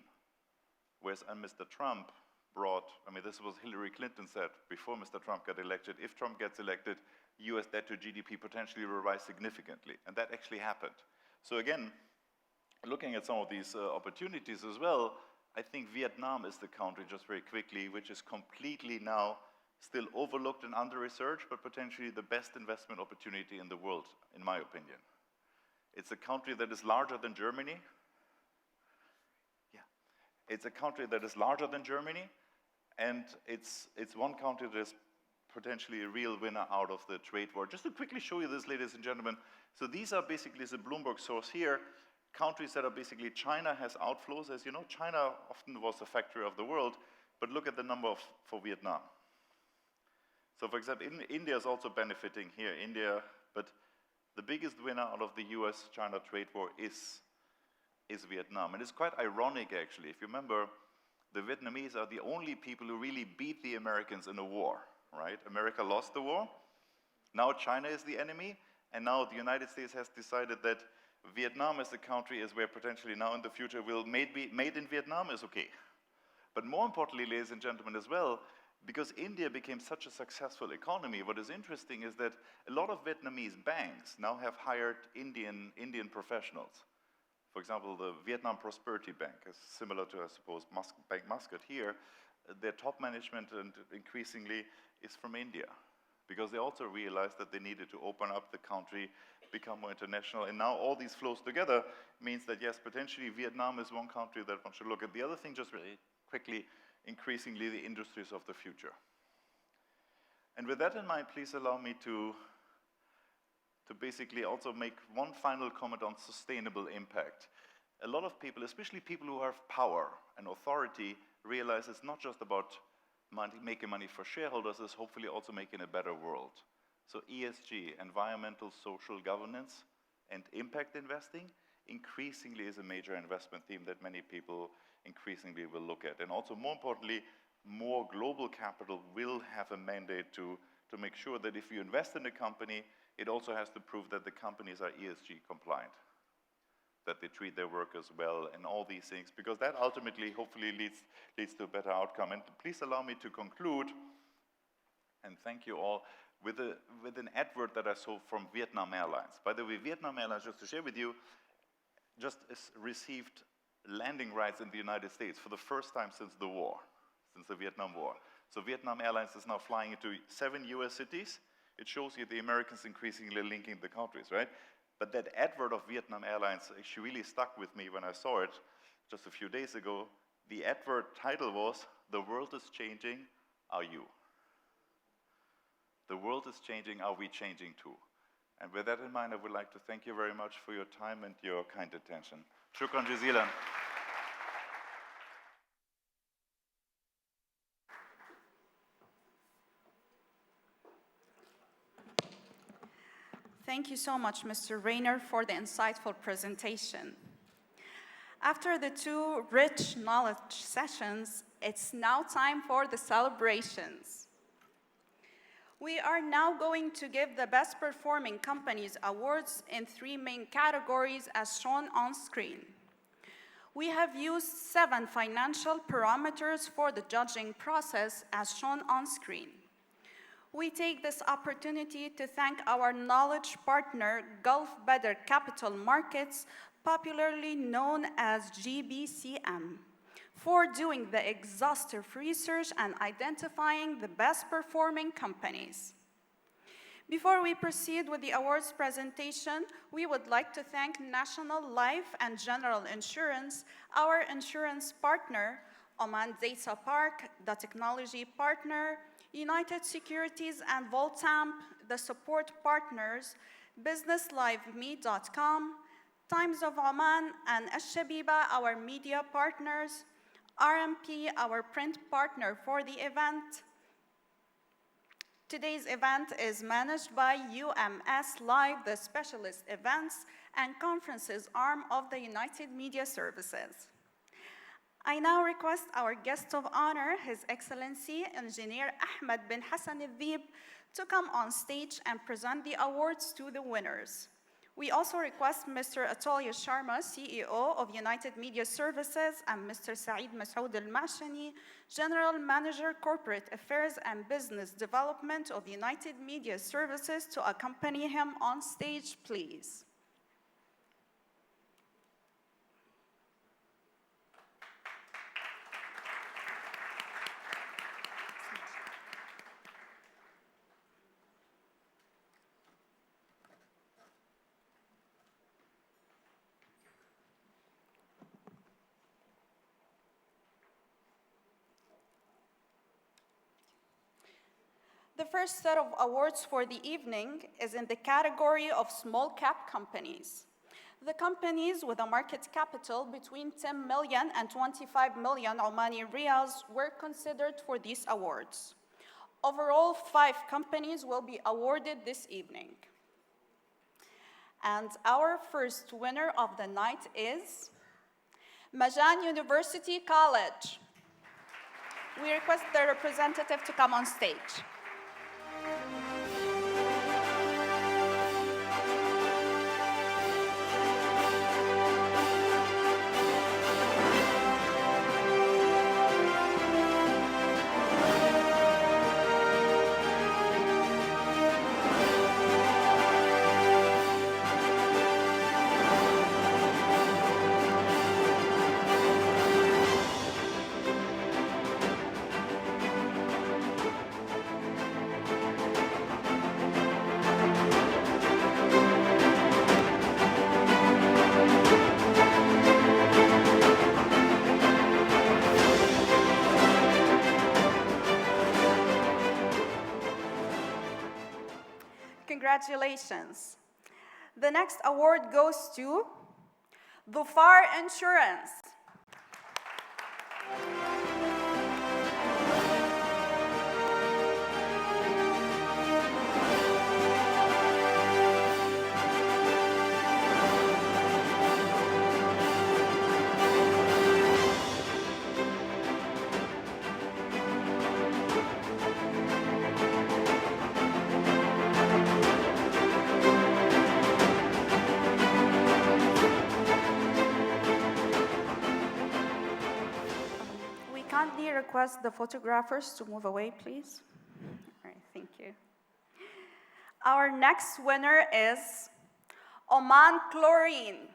Whereas Mr. Trump brought, I mean, this was Hillary Clinton said before Mr. Trump got elected, if Trump gets elected, US debt to GDP potentially will rise significantly. And that actually happened. So again, looking at some of these opportunities as well, I think Vietnam is the country, just very quickly, which is completely now still overlooked and under-researched, but potentially the best investment opportunity in the world, in my opinion. It's a country that is larger than Germany. Yeah, it's a country that is larger than Germany, and it's one country that is potentially a real winner out of the trade war. Just to quickly show you this, ladies and gentlemen, so these are basically the Bloomberg source here, countries that are basically, China has outflows. As you know, China often was the factory of the world, but look at the number for Vietnam. So for example, India is also benefiting here, India, but the biggest winner out of the US-China trade war is Vietnam. And it's quite ironic, actually. If you remember, the Vietnamese are the only people who really beat the Americans in a war, right? America lost the war. Now China is the enemy, and now the United States has decided that Vietnam as a country is where potentially now in the future will made in Vietnam is okay. But more importantly, ladies and gentlemen, as well, because India became such a successful economy, what is interesting is that a lot of Vietnamese banks now have hired Indian professionals. For example, the Vietnam Prosperity Bank is similar to, I suppose, Bank Muscat here. Their top management and increasingly is from India, because they also realized that they needed to open up the country, become more international, and now all these flows together means that, yes, potentially Vietnam is one country that one should look at. The other thing, just really quickly, increasingly the industries of the future. And with that in mind, please allow me to basically also make one final comment on sustainable impact. A lot of people, especially people who have power and authority, realize it's not just about making money for shareholders, it's hopefully also making a better world. So ESG, environmental, social governance, and impact investing increasingly is a major investment theme that many people increasingly will look at. And also, more importantly, more global capital will have a mandate to make sure that if you invest in a company, it also has to prove that the companies are ESG compliant, that they treat their workers well, and all these things, because that ultimately, hopefully, leads to a better outcome. And please allow me to conclude, and thank you all, with an advert that I saw from Vietnam Airlines. By the way, Vietnam Airlines, just to share with you, just received landing rights in the United States for the first time since the war, since the Vietnam War. So Vietnam Airlines is now flying into 7 US cities. It shows you the Americans increasingly linking the countries, right? But that advert of Vietnam Airlines actually really stuck with me when I saw it just a few days ago. The advert title was, "The world is changing, are you?" The world is changing, are we changing too? And with that in mind, I would like to thank you very much for your time and your kind attention. Shukran jazilan. Thank you so much, Mr. Rayner, for the insightful presentation. After the two rich knowledge sessions, it's now time for the celebrations. We are now going to give the Best Performing Companies Awards in 3 main categories as shown on screen. We have used 7 financial parameters for the judging process as shown on screen. We take this opportunity to thank our knowledge partner, Gulf Badr Capital Markets, popularly known as GBCM, for doing the exhaustive research and identifying the best performing companies. Before we proceed with the awards presentation, we would like to thank National Life and General Insurance, our insurance partner, Oman Data Park, the technology partner, United Securities and Voltamp, the support partners, BusinessLiveMe.com, Times of Oman, and Al-Shabiba, our media partners, RMP, our print partner for the event. Today's event is managed by UMS Live, the specialist events and conferences arm of the United Media Services. I now request our guest of honor, His Excellency Engineer Ahmed bin Hassan al-Dhib, to come on stage and present the awards to the winners. We also request Mr. Atolya Sharma, CEO of United Media Services, and Mr. Saeed Masoud al-Mashani, General Manager, Corporate Affairs and Business Development of United Media Services, to accompany him on stage, please. The first set of awards for the evening is in the category of small cap companies. The companies with a market capital between 10 million and 25 million Omani riyals were considered for these awards. Overall, 5 companies will be awarded this evening. And our first winner of the night is Majan University College. We request the representative to come on stage. Congratulations. The next award goes to Dhufar Insurance. Request the photographers to move away, please. All right, thank you. Our next winner is Oman Chlorine.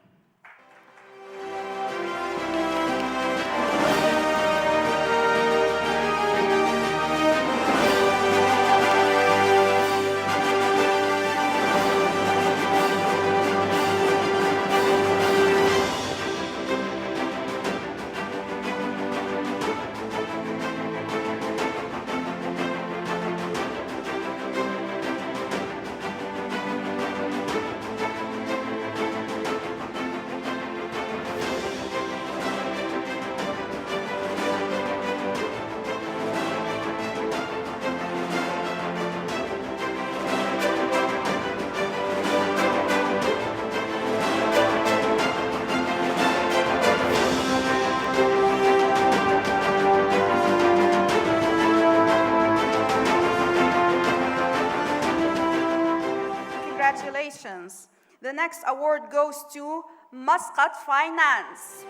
The next award goes to Muscat Finance.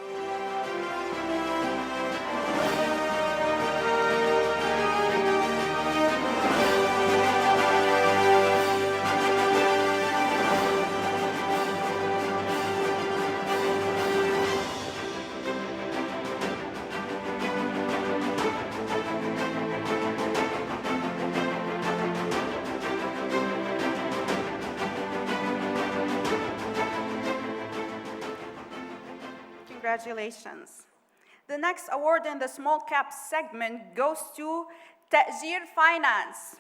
Congratulations. The next award in the small cap segment goes to Ta'jir Finance.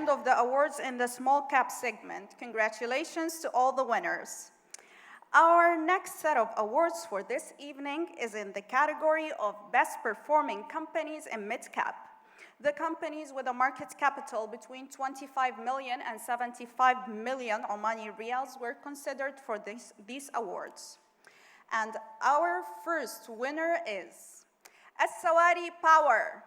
Of the awards in the small cap segment. Congratulations to all the winners. Our next set of awards for this evening is in the category of best performing companies in mid-cap. The companies with a market capital between 25 million and 75 million Omani riyals were considered for these awards. And our first winner is As-Sawari Power.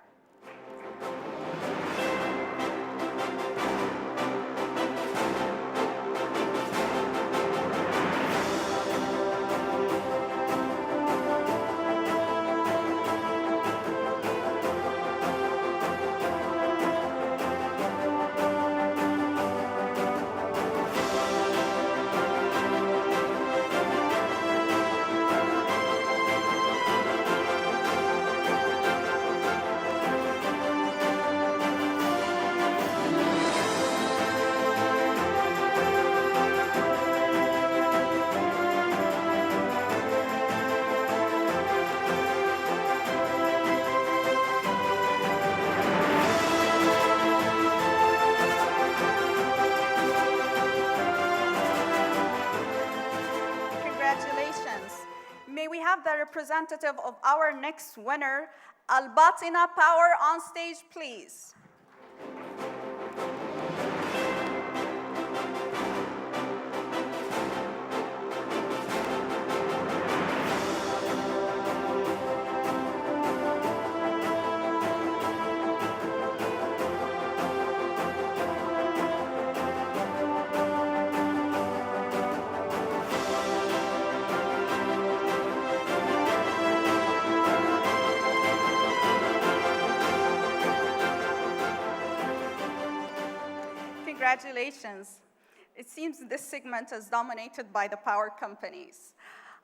May we have the representative of our next winner, Al-Batina Power, on stage, please. Congratulations. It seems this segment is dominated by the power companies.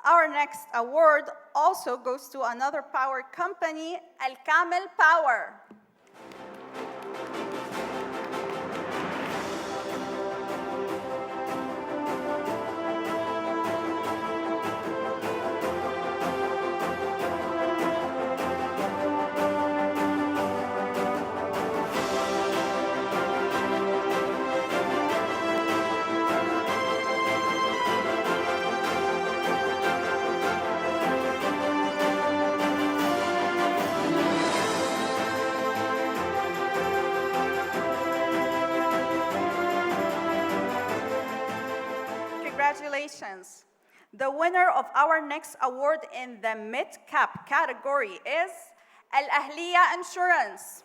Our next award also goes to another power company, Al-Kamil Power. Congratulations. The winner of our next award in the mid-cap category is Al-Ahliya Insurance.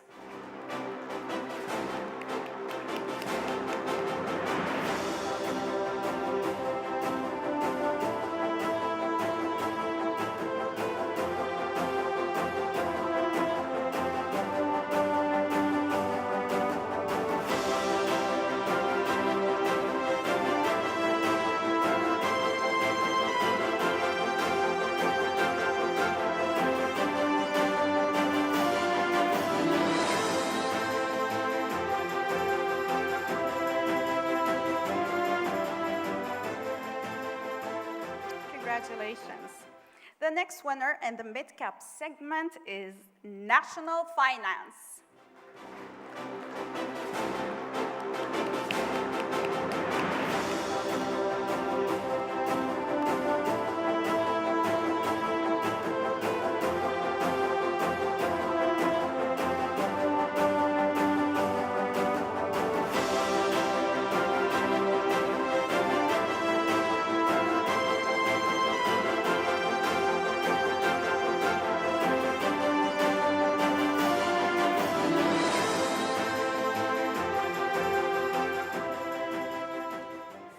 Congratulations. The next winner in the mid-cap segment is National Finance.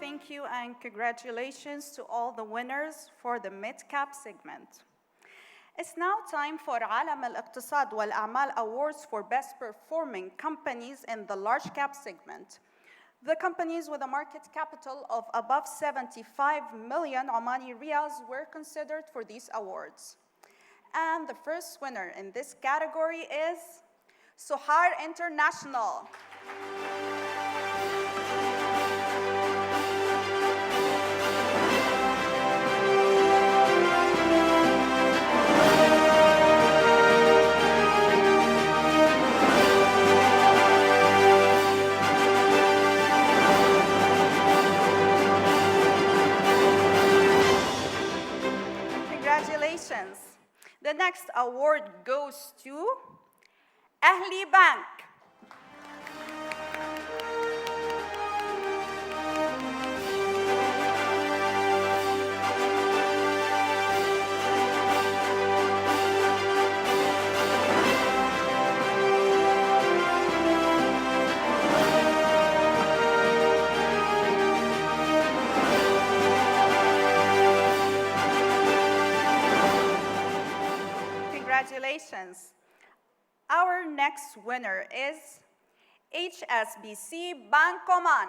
Thank you and congratulations to all the winners for the mid-cap segment. It's now time for al-Iktisaad wal-A'mal Awards for Best Performing Companies in the large cap segment. The companies with a market capital of above 75 million Omani riyals were considered for these awards. And the first winner in this category is Sohar International. Congratulations. The next award goes to Ahli Bank. Congratulations. Our next winner is HSBC Bank Oman.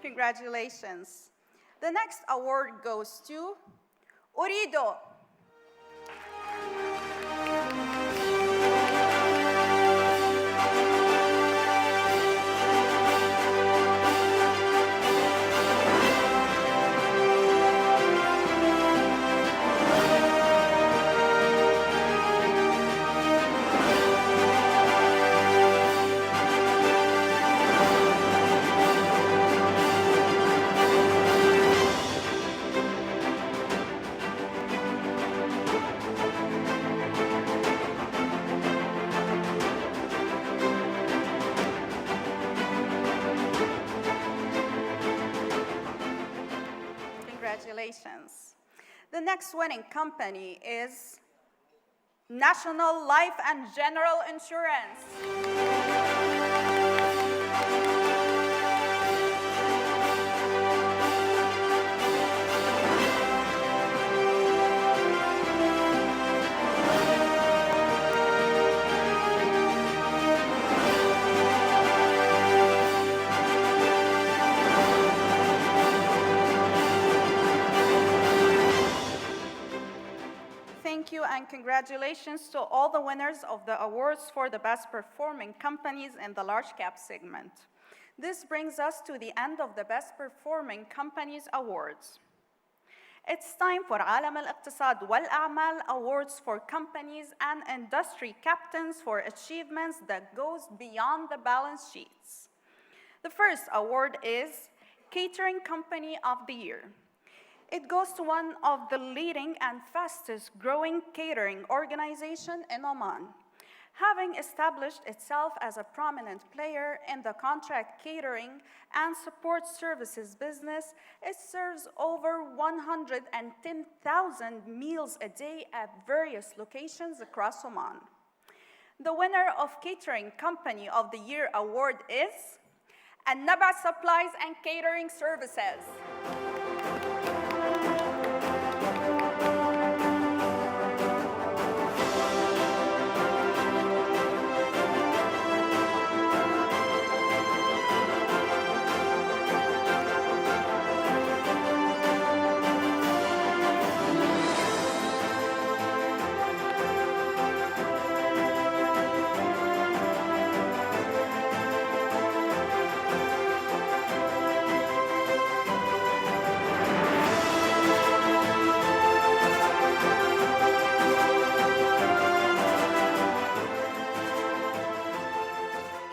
Congratulations. The next award goes to Urido. Congratulations. The next winning company is National Life and General Insurance. Thank you and congratulations to all the winners of the awards for the best performing companies in the large cap segment. This brings us to the end of the best performing companies awards. It's time for al-Iktisaad wal-A'mal Awards for companies and industry captains for achievements that goes beyond the balance sheets. The first award is Catering Company of the Year. It goes to one of the leading and fastest growing catering organization in Oman. Having established itself as a prominent player in the contract catering and support services business, it serves over 110,000 meals a day at various locations across Oman. The winner of Catering Company of the Year award is Al-Naba Supplies and Catering Services.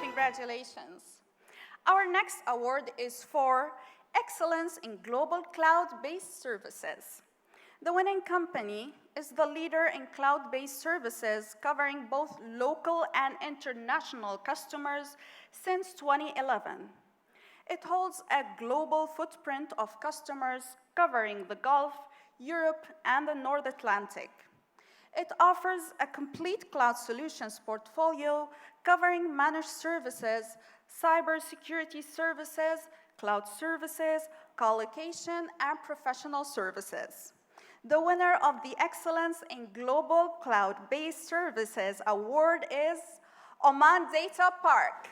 Congratulations. Our next award is for Excellence in Global Cloud-Based Services. The winning company is the leader in cloud-based services covering both local and international customers since 2011. It holds a global footprint of customers covering the Gulf, Europe, and the North Atlantic. It offers a complete cloud solutions portfolio covering managed services, cybersecurity services, cloud services, co-location, and professional services. The winner of the Excellence in Global Cloud-Based Services Award is Oman Data Park.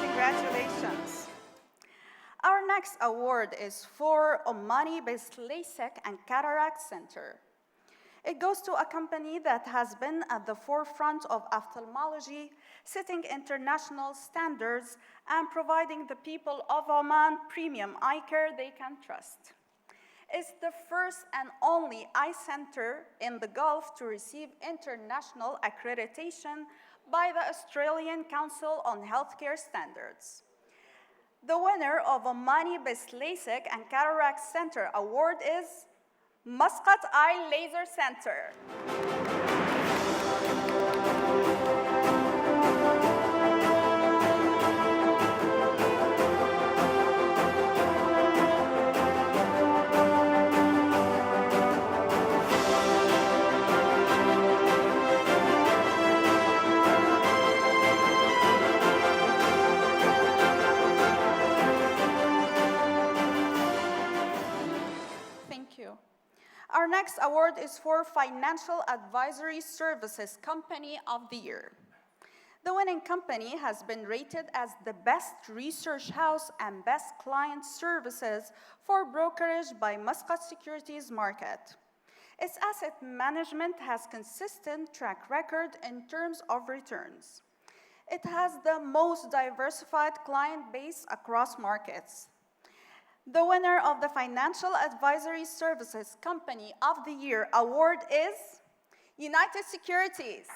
Congratulations. Our next award is for Omani-based LASIK and Cataract Center. It goes to a company that has been at the forefront of ophthalmology, setting international standards and providing the people of Oman premium eye care they can trust. It's the first and only eye center in the Gulf to receive international accreditation by the Australian Council on Healthcare Standards. The winner of Omani-based LASIK and Cataract Center Award is Muscat Eye Laser Center. Thank you. Our next award is for Financial Advisory Services Company of the Year. The winning company has been rated as the best research house and best client services for brokerage by Muscat Securities Market. Its asset management has consistent track record in terms of returns. It has the most diversified client base across markets. The winner of the Financial Advisory Services Company of the Year award is United Securities.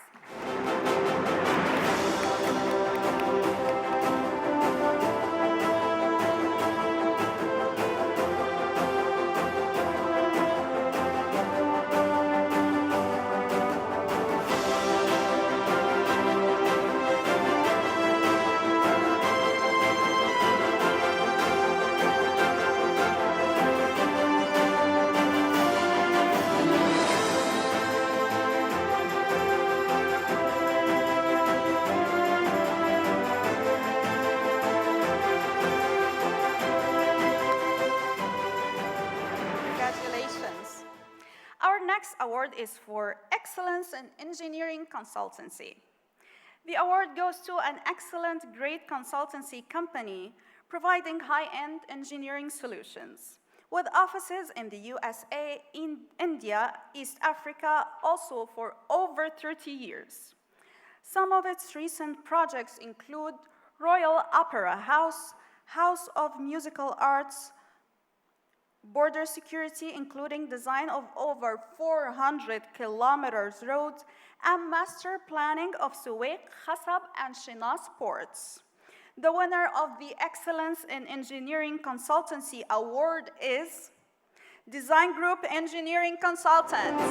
Congratulations. Our next award is for Excellence in Engineering Consultancy. The award goes to an excellent great consultancy company providing high-end engineering solutions, with offices in the USA, in India, East Africa, also for over 30 years. Some of its recent projects include Royal Opera House, House of Musical Arts, border security, including design of over 400 kilometers roads, and master planning of Suwaiq, Khasab, and Shinas ports. The winner of the Excellence in Engineering Consultancy Award is Design Group Engineering Consultants.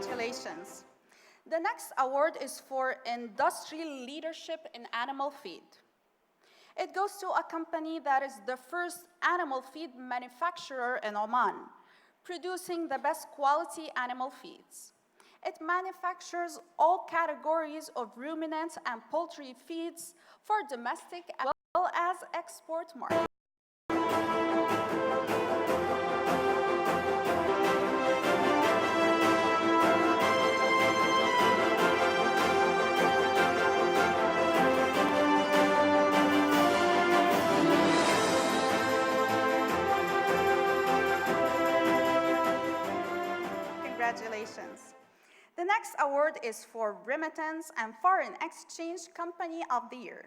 Congratulations. The next award is for Industrial Leadership in Animal Feed. It goes to a company that is the first animal feed manufacturer in Oman, producing the best quality animal feeds. It manufactures all categories of ruminant and poultry feeds for domestic as well as export markets. Congratulations. The next award is for Remittance and Foreign Exchange Company of the Year.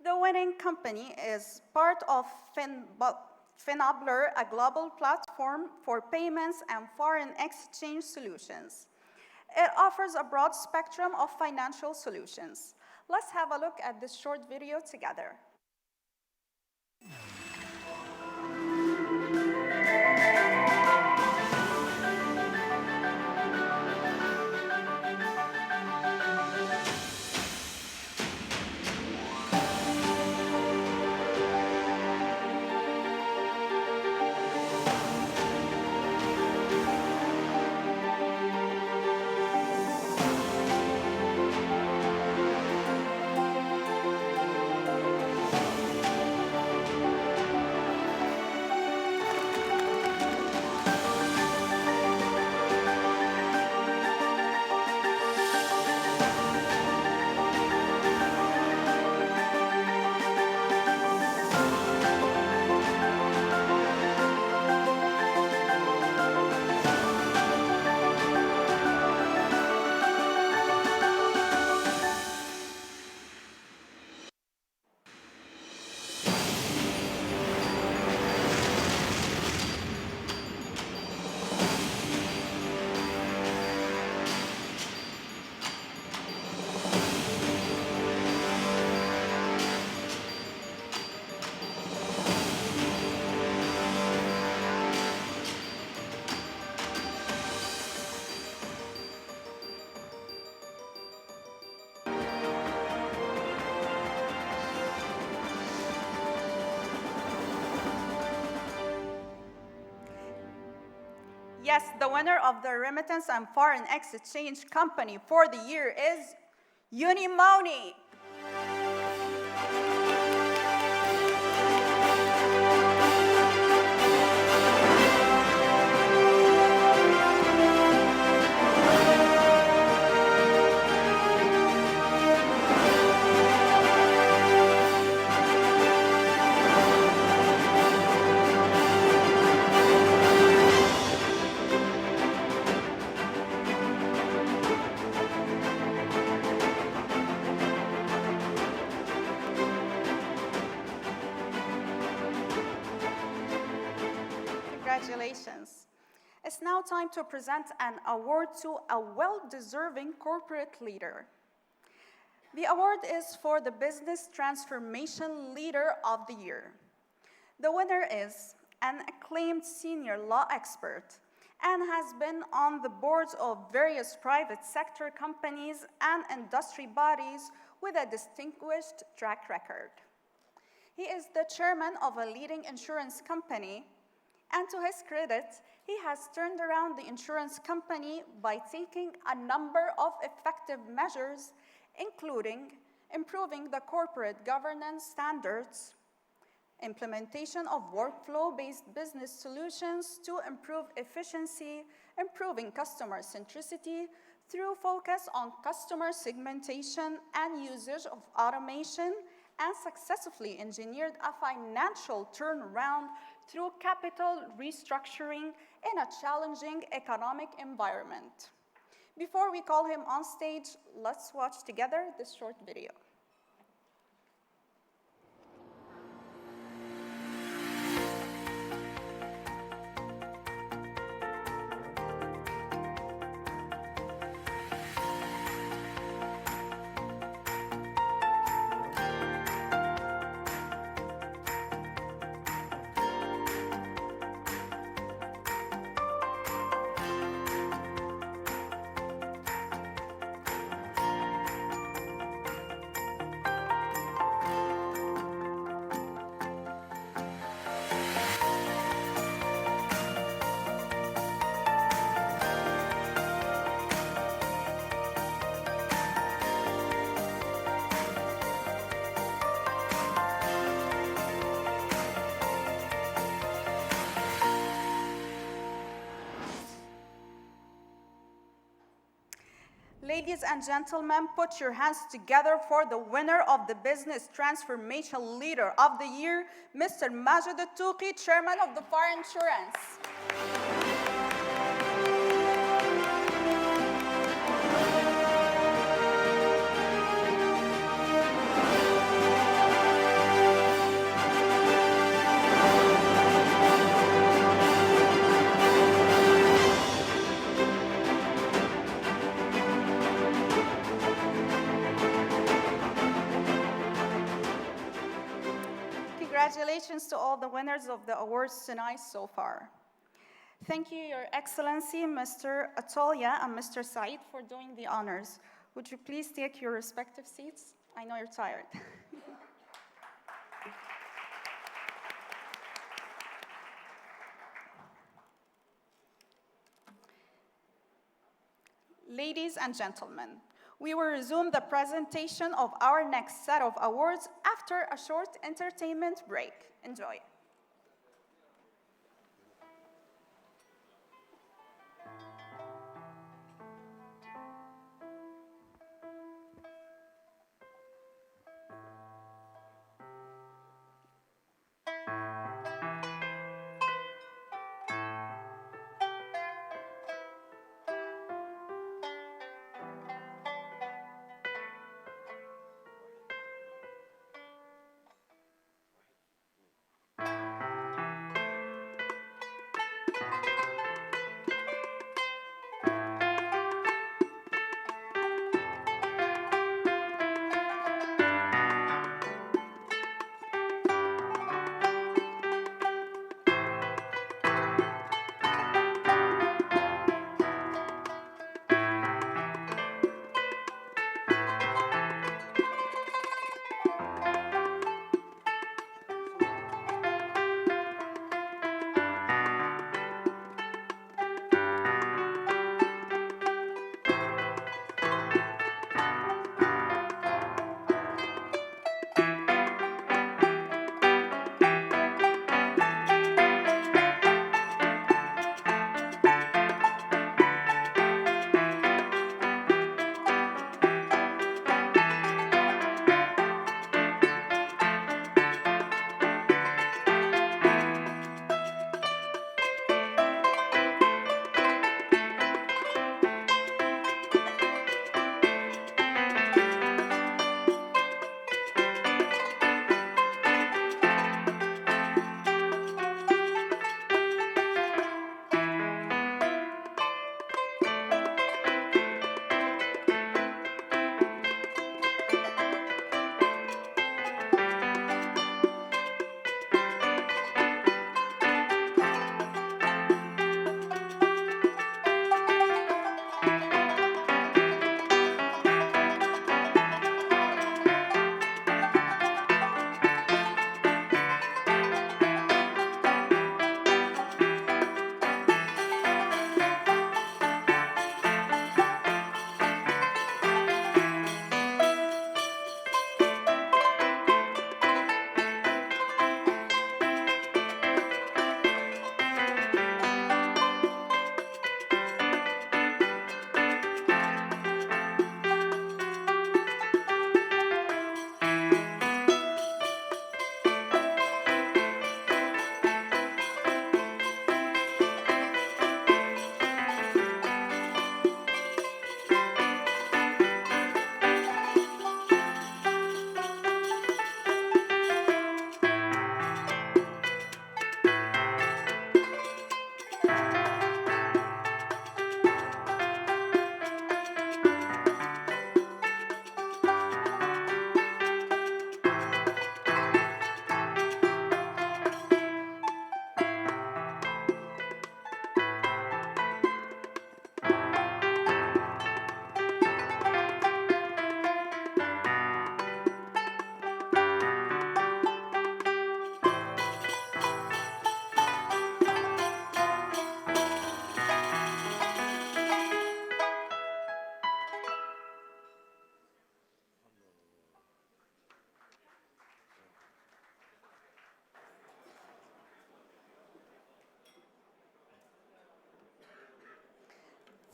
The winning company is part of Finabler, a global platform for payments and foreign exchange solutions. It offers a broad spectrum of financial solutions. Let's have a look at this short video together. Yes, the winner of the Remittance and Foreign Exchange Company for the year is Unimoni. Congratulations. It's now time to present an award to a well-deserving corporate leader. The award is for the Business Transformation Leader of the Year. The winner is an acclaimed senior law expert and has been on the boards of various private sector companies and industry bodies with a distinguished track record. He is the chairman of a leading insurance company, and to his credit, he has turned around the insurance company by taking a number of effective measures, including improving the corporate governance standards, implementation of workflow-based business solutions to improve efficiency, improving customer centricity through focus on customer segmentation and usage of automation, and successfully engineered a financial turnaround through capital restructuring in a challenging economic environment. Before we call him on stage, let's watch together this short video. Ladies and gentlemen, put your hands together for the winner of the Business Transformation Leader of the Year, Mr. Majid Al-Touqi, Chairman of the Fire Insurance. Congratulations to all the winners of the awards tonight so far. Thank you, Your Excellency, Mr. Atolya and Mr. Said, for doing the honors. Would you please take your respective seats? I know you're tired. Ladies and gentlemen, we will resume the presentation of our next set of awards after a short entertainment break. Enjoy.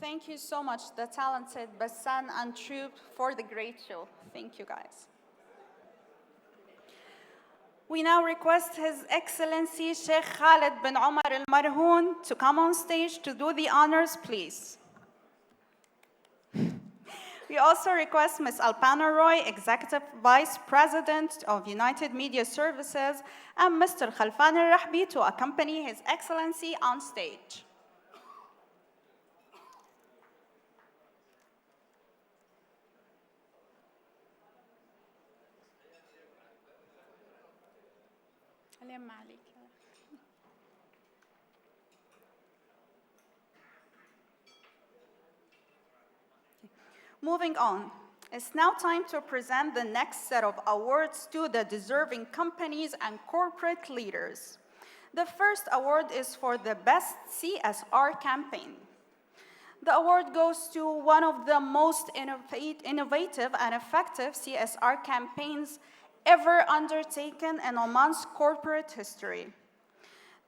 Thank you so much, the talented Bassan and Troop, for the great show. Thank you, guys. We now request His Excellency Sheikh Khalid bin Omar al-Marhoun to come on stage to do the honors, please. We also request Ms. Alpana Roy, Executive Vice President of United Media Services, and Mr. Khalfan al-Rahbi to accompany His Excellency on stage. Moving on, it's now time to present the next set of awards to the deserving companies and corporate leaders. The first award is for the best CSR campaign. The award goes to one of the most innovative and effective CSR campaigns ever undertaken in Oman's corporate history.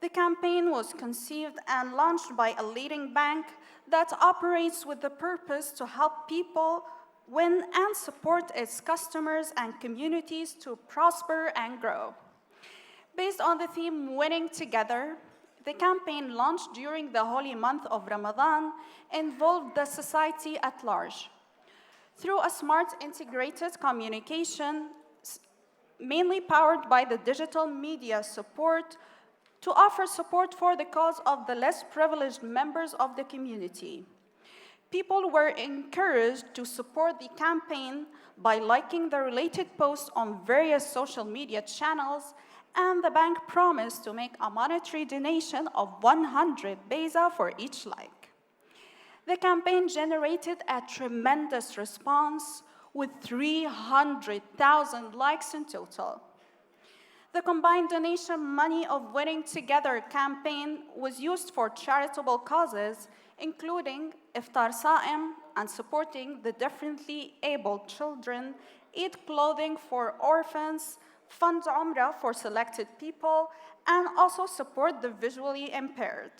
The campaign was conceived and launched by a leading bank that operates with the purpose to help people win and support its customers and communities to prosper and grow. Based on the theme Winning Together, the campaign launched during the holy month of Ramadan involved the society at large. Through a smart integrated communication, mainly powered by the digital media support, to offer support for the cause of the less privileged members of the community. People were encouraged to support the campaign by liking the related posts on various social media channels, and the bank promised to make a monetary donation of 100 beza for each like. The campaign generated a tremendous response with 300,000 likes in total. The combined donation money of Winning Together campaign was used for charitable causes, including Iftar Sa'im and supporting the differently abled children, Eid clothing for orphans, fund Umrah for selected people, and also support the visually impaired.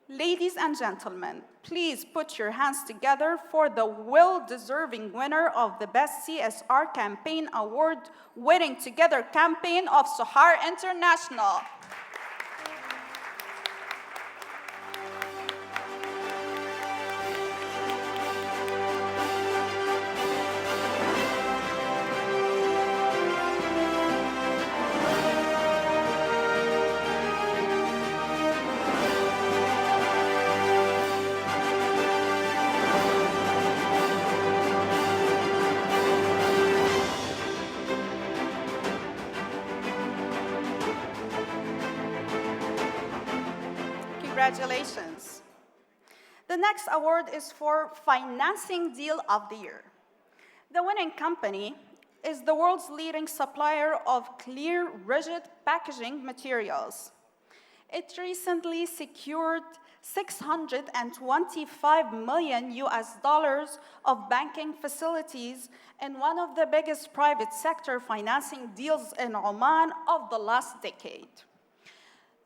Ladies and gentlemen, please put your hands together for the well-deserving winner of the Best CSR Campaign Award, Winning Together campaign of Sohar International. Congratulations. The next award is for Financing Deal of the Year. The winning company is the world's leading supplier of clear, rigid packaging materials. It recently secured $625 million of banking facilities in one of the biggest private sector financing deals in Oman of the last decade.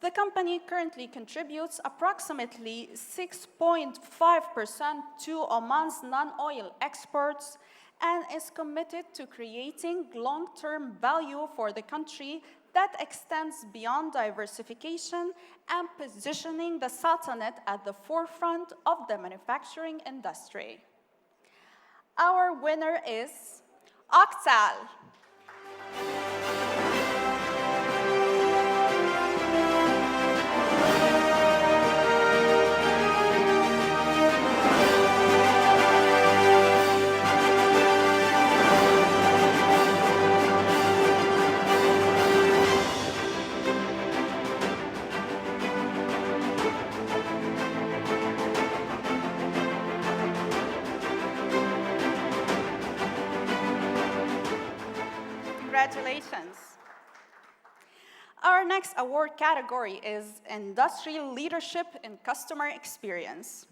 The company currently contributes approximately 6.5% to Oman's non-oil exports and is committed to creating long-term value for the country that extends beyond diversification and positioning the Sultanate at the forefront of the manufacturing industry. Our winner is Octal. Congratulations. Our next award category is Industry Leadership in Customer Experience.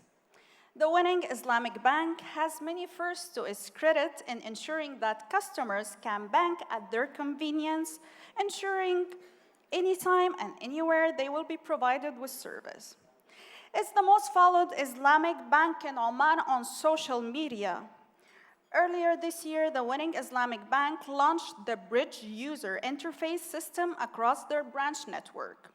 The winning Islamic bank has many firsts to its credit in ensuring that customers can bank at their convenience, ensuring anytime and anywhere they will be provided with service. It's the most followed Islamic bank in Oman on social media. Earlier this year, the winning Islamic bank launched the Bridge user interface system across their branch network,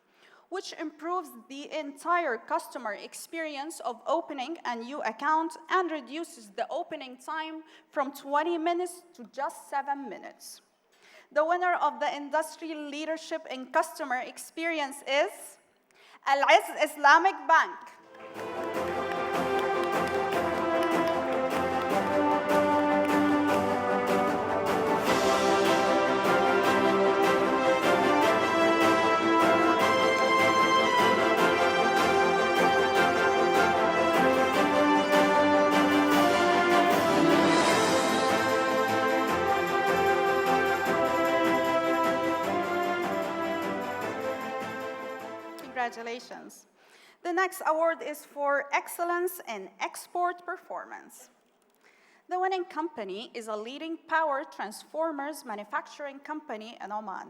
which improves the entire customer experience of opening a new account and reduces the opening time from 20 minutes to just 7 minutes. The winner of the industry leadership in customer experience is Al-Izz Islamic Bank. Congratulations. The next award is for excellence in export performance. The winning company is a leading power transformers manufacturing company in Oman.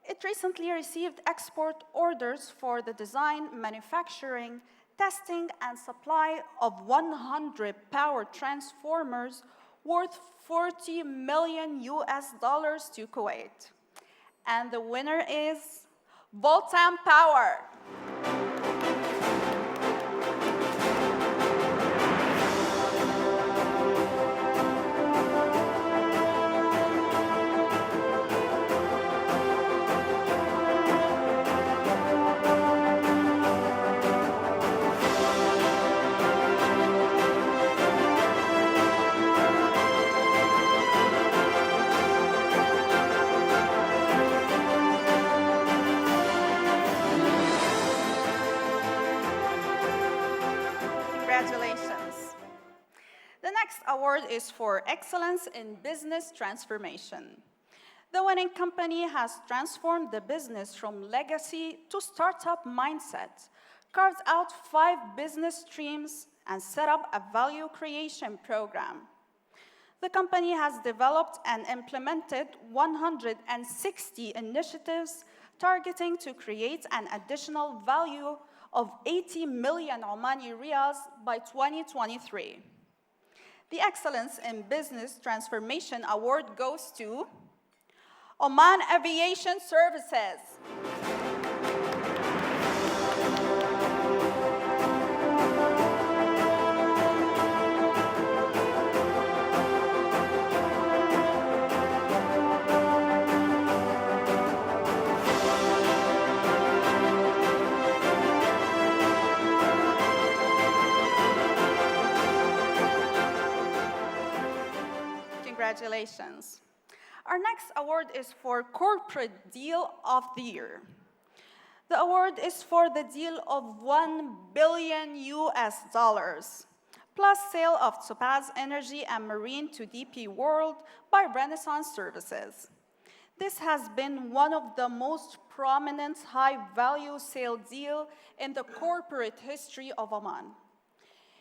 It recently received export orders for the design, manufacturing, testing, and supply of 100 power transformers worth $40 million to Kuwait. And the winner is Wal A Power. Congratulations. The next award is for excellence in business transformation. The winning company has transformed the business from legacy to startup mindset, carved out 5 business streams, and set up a value creation program. The company has developed and implemented 160 initiatives targeting to create an additional value of 80 million Omani riyals by 2023. The Excellence in Business Transformation Award goes to Oman Aviation Services. Congratulations. Our next award is for Corporate Deal of the Year. The award is for the deal of $1 billion plus sale of Topaz Energy and Marine to DP World by Renaissance Services. This has been one of the most prominent high-value sale deal in the corporate history of Oman.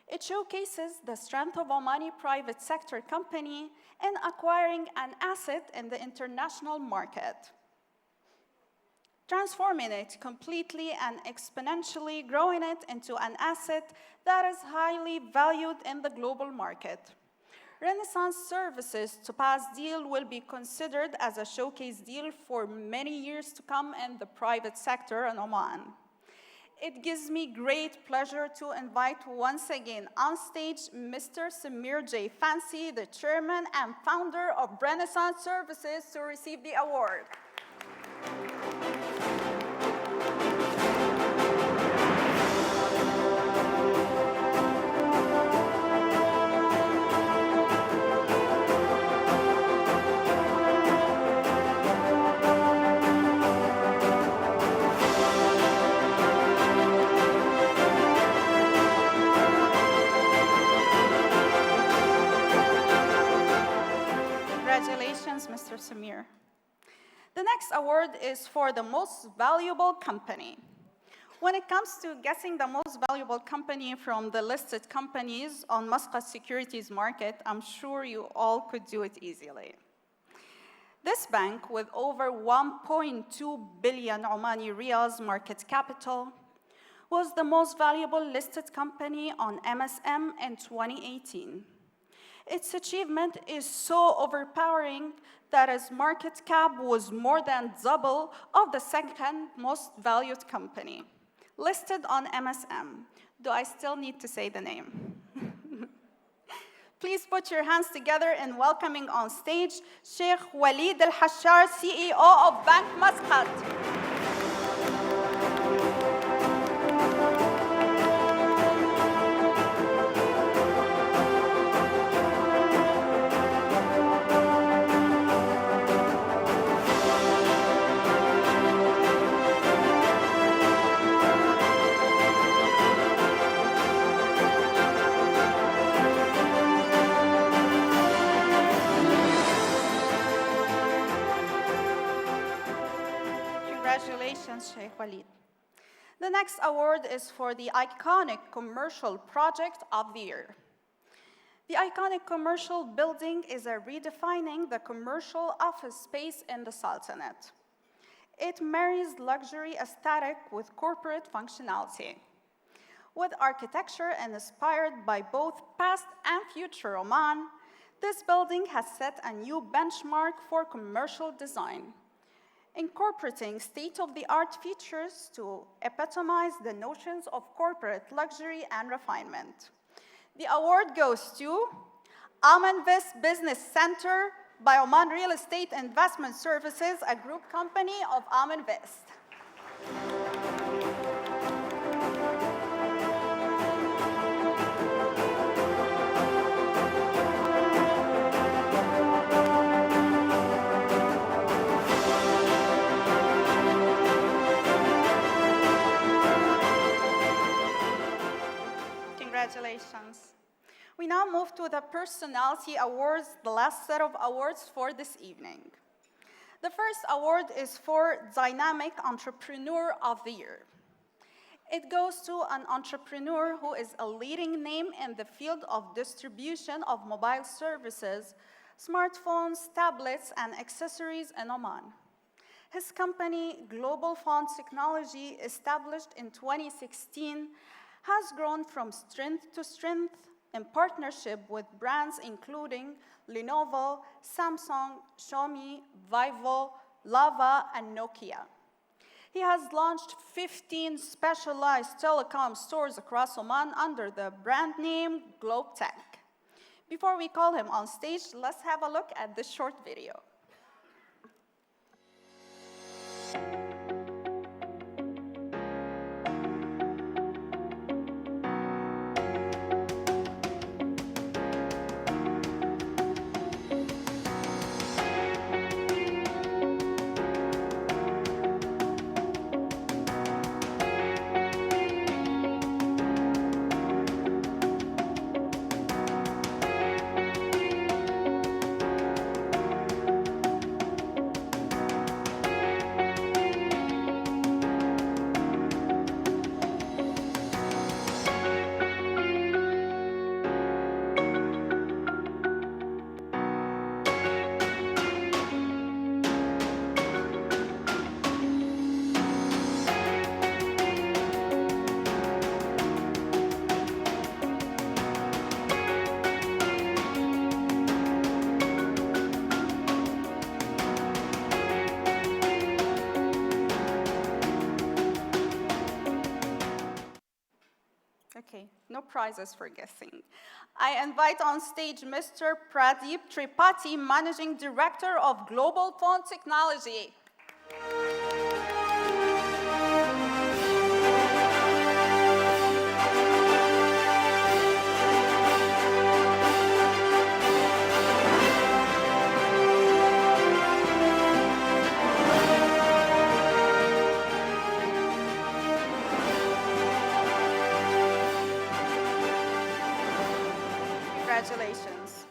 It showcases the strength of Omani private sector company in acquiring an asset in the international market, transforming it completely and exponentially growing it into an asset that is highly valued in the global market. Renaissance Services Topaz deal will be considered as a showcase deal for many years to come in the private sector in Oman. It gives me great pleasure to invite once again on stage Mr. Samir J. Fancy, the chairman and founder of Renaissance Services, to receive the award. Congratulations, Mr. Samir. The next award is for the most valuable company. When it comes to guessing the most valuable company from the listed companies on Muscat Securities Market, I'm sure you all could do it easily. This bank, with over 1.2 billion Omani riyals market capital, was the most valuable listed company on MSM in 2018. Its achievement is so overpowering that its market cap was more than double of the second most valued company, listed on MSM. Do I still need to say the name? Please put your hands together in welcoming on stage Sheikh Walid al-Hashar, CEO of Bank Muscat. Congratulations, Sheikh Walid. The next award is for the iconic commercial project of the year. The iconic commercial building is a redefining the commercial office space in the Sultanate. It marries luxury aesthetic with corporate functionality. With architecture inspired by both past and future Oman, this building has set a new benchmark for commercial design, incorporating state-of-the-art features to epitomize the notions of corporate luxury and refinement. The award goes to Amanvest Business Center by Oman Real Estate Investment Services, a group company of Amanvest. Congratulations. We now move to the Personality Awards, the last set of awards for this evening. The first award is for Dynamic Entrepreneur of the Year. It goes to an entrepreneur who is a leading name in the field of distribution of mobile services, smartphones, tablets, and accessories in Oman. His company, Global Font Technology, established in 2016, has grown from strength to strength in partnership with brands including Lenovo, Samsung, Xiaomi, Vivo, Lava, and Nokia. He has launched 15 specialized telecom stores across Oman under the brand name GlobeTech. Before we call him on stage, let's have a look at this short video. Okay, no prizes for guessing. I invite on stage Mr. Pradeep Tripathi, Managing Director of Global Font Technology. Congratulations.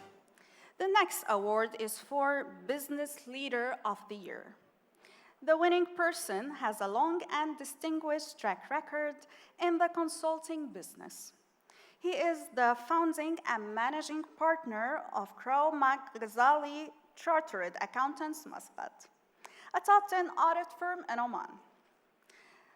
The next award is for Business Leader of the Year. The winning person has a long and distinguished track record in the consulting business. He is the founding and managing partner of Crowe McGazali Chartered Accountants Muscat, a top 10 audit firm in Oman.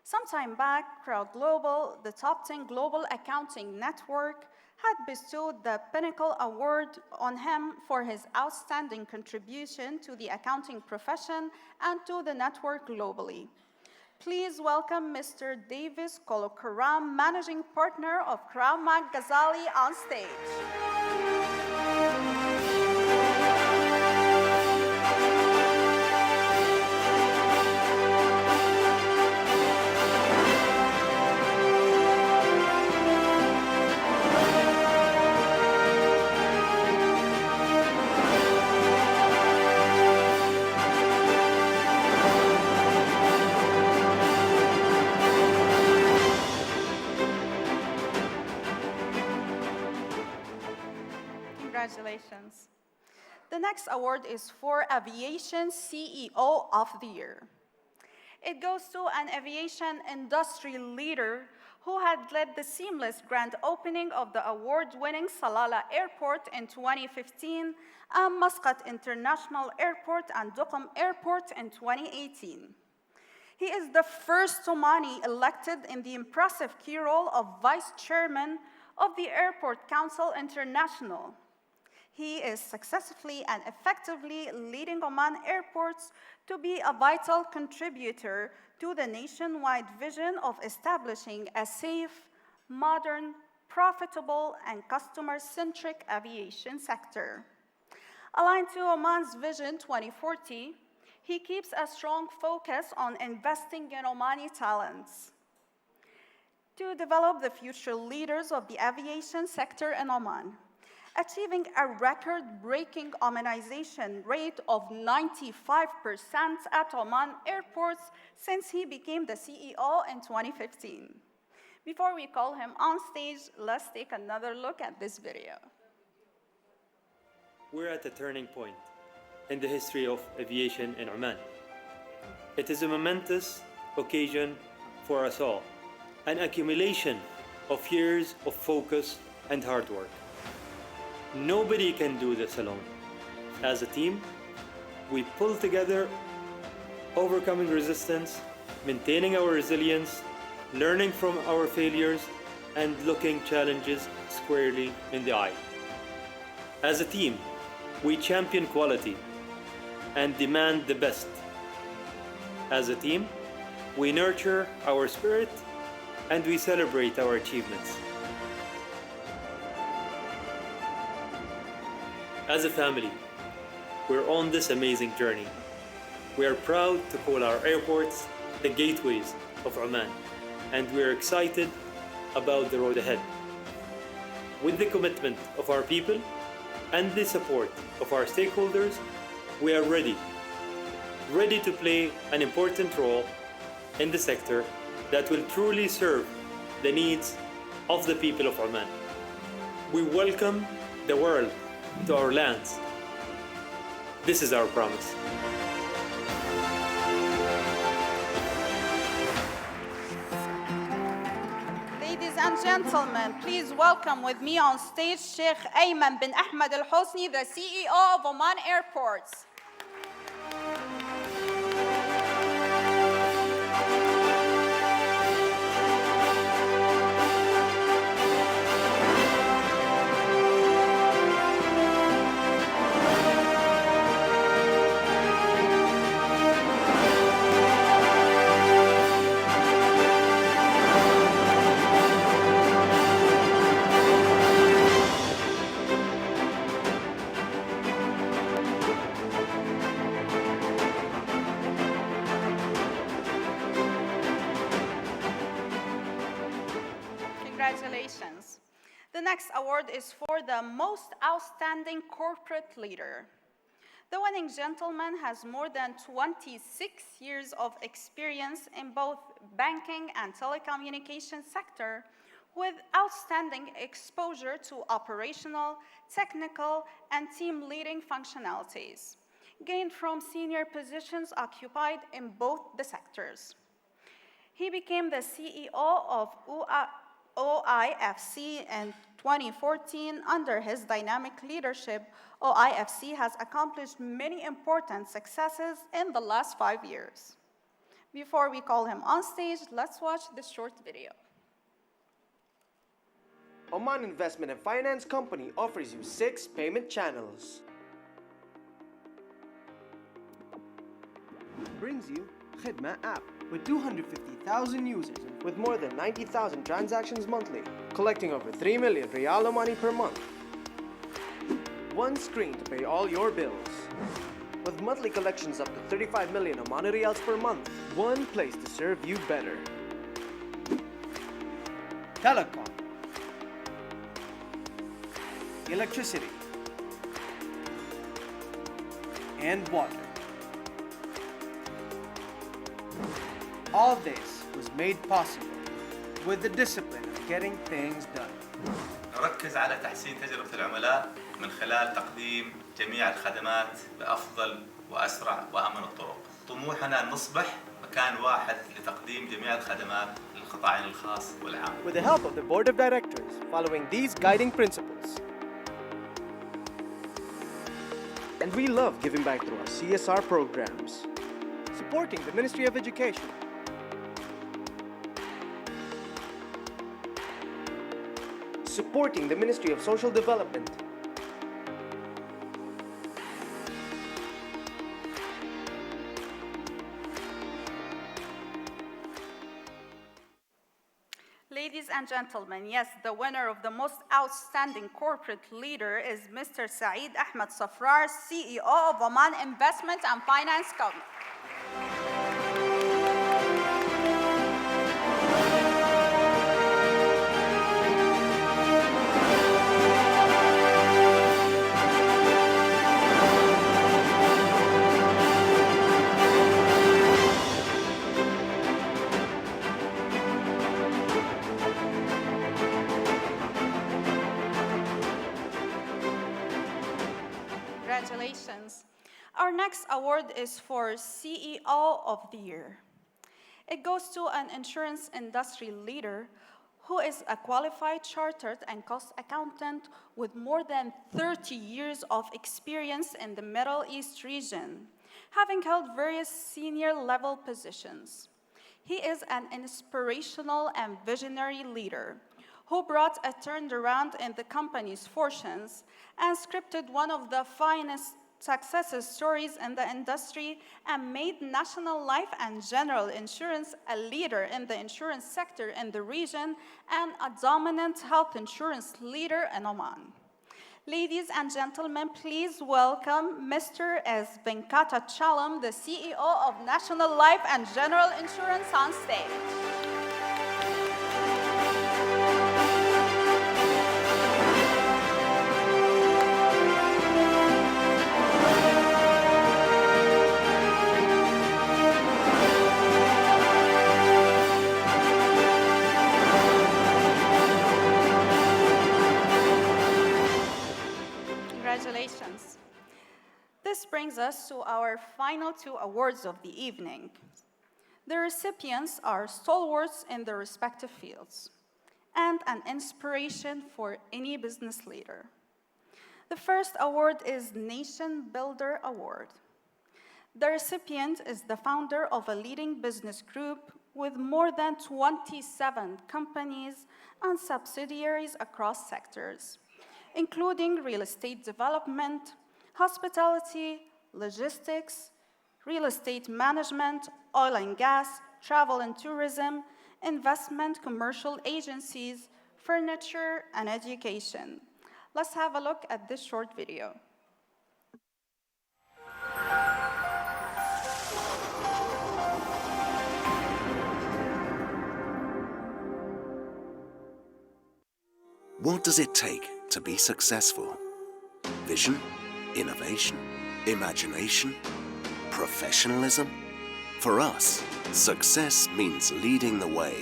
Some time back, Crowd Global, the top 10 global accounting network, had bestowed the Pinnacle Award on him for his outstanding contribution to the accounting profession and to the network globally. Please welcome Mr. Davis Kolokaram, Managing Partner of Crown Mac Ghazali, on stage. Congratulations. The next award is for Aviation CEO of the Year. It goes to an aviation industry leader who had led the seamless grand opening of the award-winning Salalah Airport in 2015 and Muscat International Airport and Duqm Airport in 2018. He is the first Omani elected in the impressive key role of Vice Chairman of the Airport Council International. He is successfully and effectively leading Oman airports to be a vital contributor to the nationwide vision of establishing a safe, modern, profitable, and customer-centric aviation sector. Aligned to Oman's Vision 2040, he keeps a strong focus on investing in Omani talents to develop the future leaders of the aviation sector in Oman, achieving a record-breaking Omanization rate of 95% at Oman airports since he became the CEO in 2015. Before we call him on stage, let's take another look at this video. We're at a turning point in the history of aviation in Oman. It is a momentous occasion for us all, an accumulation of years of focus and hard work. Nobody can do this alone. As a team, we pull together, overcoming resistance, maintaining our resilience, learning from our failures, and looking challenges squarely in the eye. As a team, we champion quality and demand the best. As a team, we nurture our spirit and we celebrate our achievements. As a family, we're on this amazing journey. We are proud to call our airports the gateways of Oman, and we're excited about the road ahead. With the commitment of our people and the support of our stakeholders, we are ready to play an important role in the sector that will truly serve the needs of the people of Oman. We welcome the world to our lands. This is our promise. Ladies and gentlemen, please welcome with me on stage Sheikh Ayman bin Ahmed Al Hosni, the CEO of Oman Airports. Congratulations. The next award is for the most outstanding corporate leader. The winning gentleman has more than 26 years of experience in both banking and telecommunications sector, with outstanding exposure to operational, technical, and team leading functionalities, gained from senior positions occupied in both the sectors. He became the CEO of OIFC in 2014. Under his dynamic leadership, OIFC has accomplished many important successes in the last 5 years. Before we call him on stage, let's watch this short video. Oman Investment and Finance Company offers you 6 payment channels. Brings you Khidma app with 250,000 users with more than 90,000 transactions monthly, collecting over 3 million Riyal Omani per month. One screen to pay all your bills. With monthly collections up to 35 million Omani Riyals per month. One place to serve you better. Telecom. Electricity. And water. All this was made possible with the discipline of getting things done. نركز على تحسين تجربة العملاء من خلال تقديم جميع الخدمات بأفضل وأسرع وأمن الطرق. طموحنا أن نصبح مكان واحد لتقديم جميع الخدمات للقطاعين الخاص والعام. With the help of the Board of Directors, following these guiding principles. And we love giving back through our CSR programs, supporting the Ministry of Education, supporting the Ministry of Social Development, Ladies and gentlemen, yes, the winner of the most outstanding corporate leader is Mr. Saeed Ahmed Safrar, CEO of Oman Investment and Finance Company. Congratulations. Our next award is for CEO of the Year. It goes to an insurance industry leader who is a qualified chartered and cost accountant with more than 30 years of experience in the Middle East region, having held various senior level positions. He is an inspirational and visionary leader who brought a turnaround in the company's fortunes and scripted one of the finest success stories in the industry and made National Life and General Insurance a leader in the insurance sector in the region and a dominant health insurance leader in Oman. Ladies and gentlemen, please welcome Mr. S. Venkatachalam, the CEO of National Life and General Insurance, on stage. Congratulations. This brings us to our final 2 awards of the evening. The recipients are stalwarts in their respective fields and an inspiration for any business leader. The first award is Nation Builder Award. The recipient is the founder of a leading business group with more than 27 companies and subsidiaries across sectors, including real estate development, hospitality, logistics, real estate management, oil and gas, travel and tourism, investment, commercial agencies, furniture, and education. Let's have a look at this short video. What does it take to be successful? Vision, innovation, imagination, professionalism? For us, success means leading the way.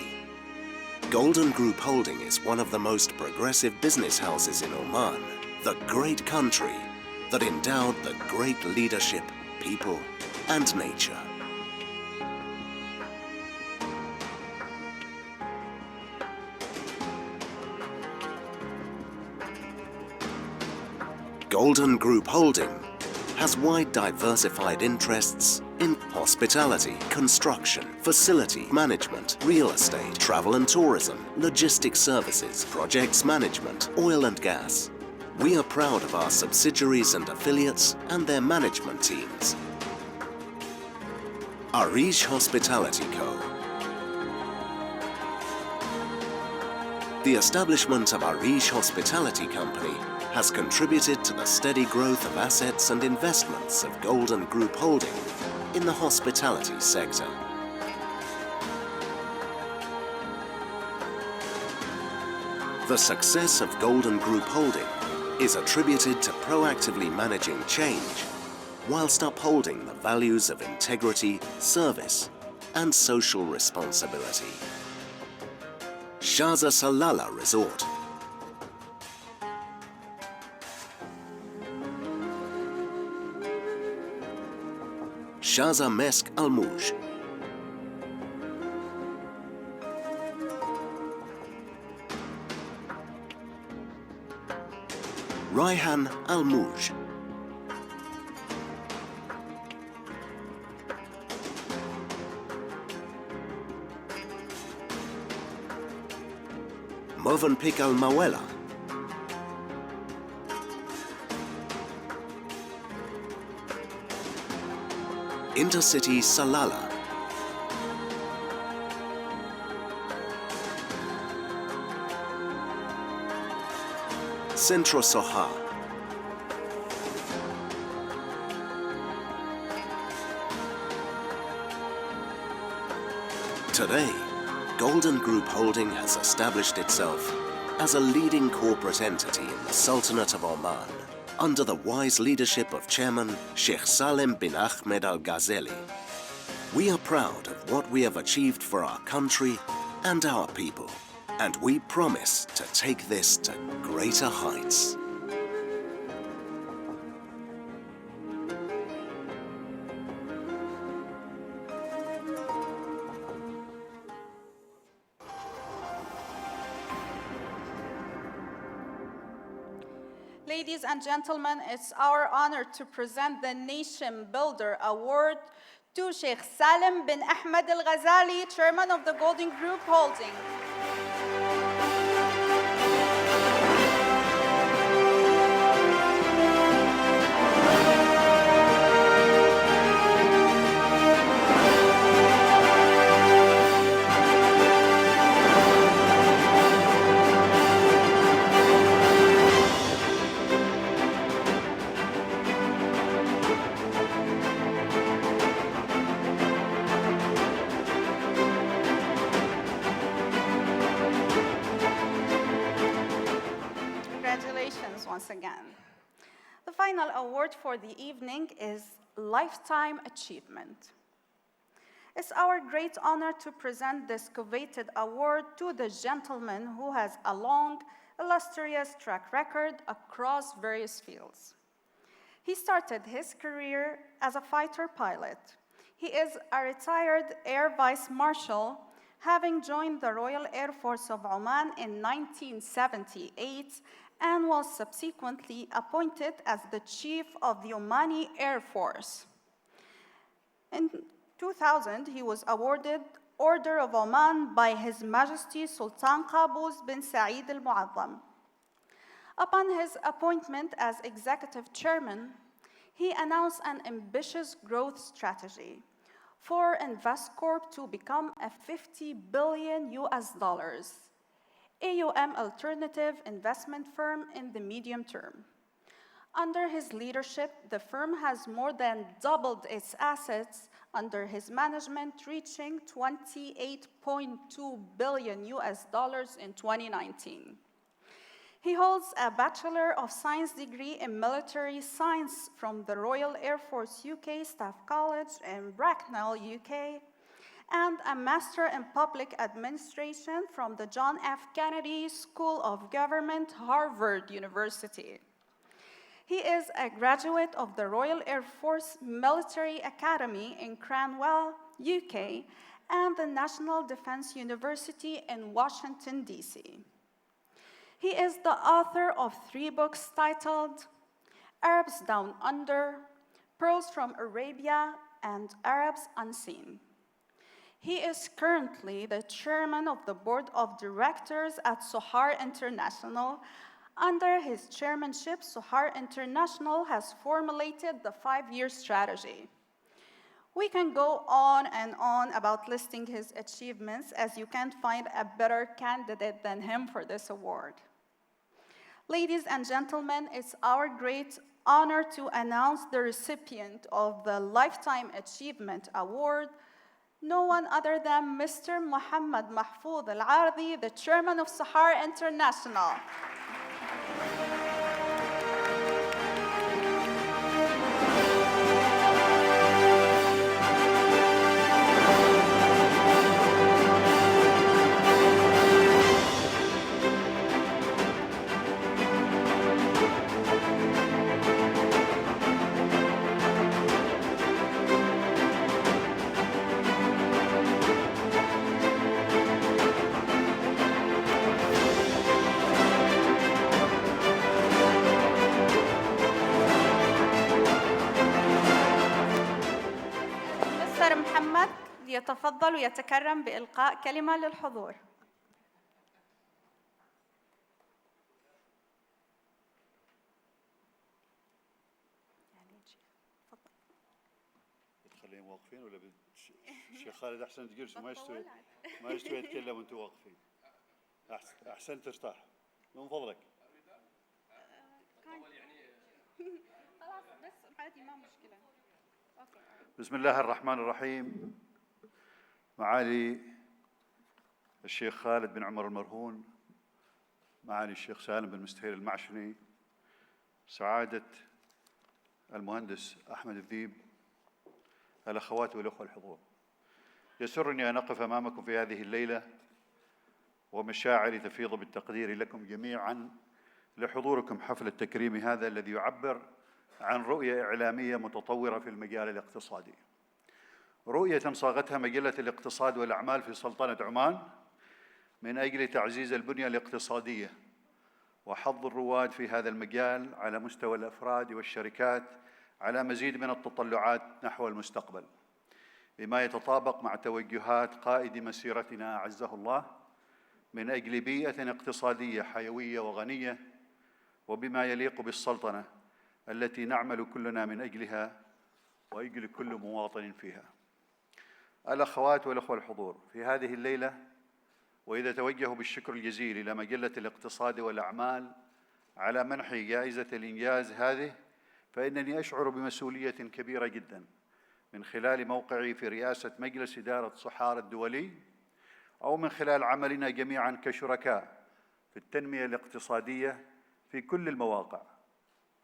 Golden Group Holding is one of the most progressive business houses in Oman, the great country that endowed the great leadership, people, and nature. Golden Group Holding has wide diversified interests in hospitality, construction, facility management, real estate, travel and tourism, logistics services, projects management, oil and gas. We are proud of our subsidiaries and affiliates and their management teams. Arish Hospitality Co. The establishment of Arish Hospitality Company has contributed to the steady growth of assets and investments of Golden Group Holding in the hospitality sector. The success of Golden Group Holding is attributed to proactively managing change whilst upholding the values of integrity, service, and social responsibility. Shaza Salala Resort. Shaza Mesk Al Mouj. Raihan Al Mouj. Movenpick Al Mawela. Intercity Salala. Centro Soha. Today, Golden Group Holding has established itself as a leading corporate entity in the Sultanate of Oman under the wise leadership of Chairman Sheikh Salem bin Ahmed Al Ghazali. We are proud of what we have achieved for our country and our people, and we promise to take this to greater heights. Ladies and gentlemen, it's our honor to present the Nation Builder Award to Sheikh Salem bin Ahmed Al Ghazali, Chairman of the Golden Group Holding. Congratulations once again. The final award for the evening is Lifetime Achievement. It's our great honor to present this coveted award to the gentleman who has a long, illustrious track record across various fields. He started his career as a fighter pilot. He is a retired Air Vice Marshal, having joined the Royal Air Force of Oman in 1978 and was subsequently appointed as the Chief of the Omani Air Force. In 2000, he was awarded Order of Oman by His Majesty Sultan Qaboos bin Saeed Al Mu'azzam. Upon his appointment as executive chairman, he announced an ambitious growth strategy for Investcorp to become a $50 billion AUM alternative investment firm in the medium term. Under his leadership, the firm has more than doubled its assets under his management, reaching $28.2 billion in 2019. He holds a Bachelor of Science degree in Military Science from the Royal Air Force UK Staff College in Bracknell, UK, and a Master in Public Administration from the John F. Kennedy School of Government, Harvard University. He is a graduate of the Royal Air Force Military Academy in Cranwell, UK, and the National Defense University in Washington, D.C. He is the author of 3 books titled Arabs Down Under, pearls from Arabia, and Arabs unseen. He is currently the chairman of the board of directors at Sohar International. Under his chairmanship, Sohar International has formulated the 5-year strategy. We can go on and on about listing his achievements, as you can't find a better candidate than him for this award. Ladies and gentlemen, it's our great honor to announce the recipient of the Lifetime Achievement Award, no one other than Mr. Muhammad Mahfoud Al-Ardi, the chairman of Sohar International. محمد ليتفضل ويتكرم بإلقاء كلمة للحضور. تخليهم واقفين ولا الشيخ خالد أحسن تجلسوا ما يستوي يتكلم وأنتم واقفين. أحسن ترتاح من فضلك. خلاص بس عادي ما مشكلة. بسم الله الرحمن الرحيم. معالي الشيخ خالد بن عمر المرهون، معالي الشيخ سالم بن مستهير المعشني، سعادة المهندس أحمد الذيب، الأخوات والأخوة الحضور، يسرني أن أقف أمامكم في هذه الليلة ومشاعري تفيض بالتقدير لكم جميعاً لحضوركم حفل التكريم هذا الذي يعبر عن رؤية إعلامية متطورة في المجال الاقتصادي، رؤية صاغتها مجلة الاقتصاد والأعمال في سلطنة عمان من أجل تعزيز البنية الاقتصادية وحض الرواد في هذا المجال على مستوى الأفراد والشركات على مزيد من التطلعات نحو المستقبل، بما يتطابق مع توجهات قائد مسيرتنا أعزه الله من أجل بيئة اقتصادية حيوية وغنية، وبما يليق بالسلطنة التي نعمل كلنا من أجلها وأجل كل مواطن فيها. الأخوات والأخوة الحضور، في هذه الليلة وإذا توجه بالشكر الجزيل إلى مجلة الاقتصاد والأعمال على منح جائزة الإنجاز هذه، فإنني أشعر بمسؤولية كبيرة جداً من خلال موقعي في رئاسة مجلس إدارة صحار الدولي، أو من خلال عملنا جميعاً كشركاء في التنمية الاقتصادية في كل المواقع.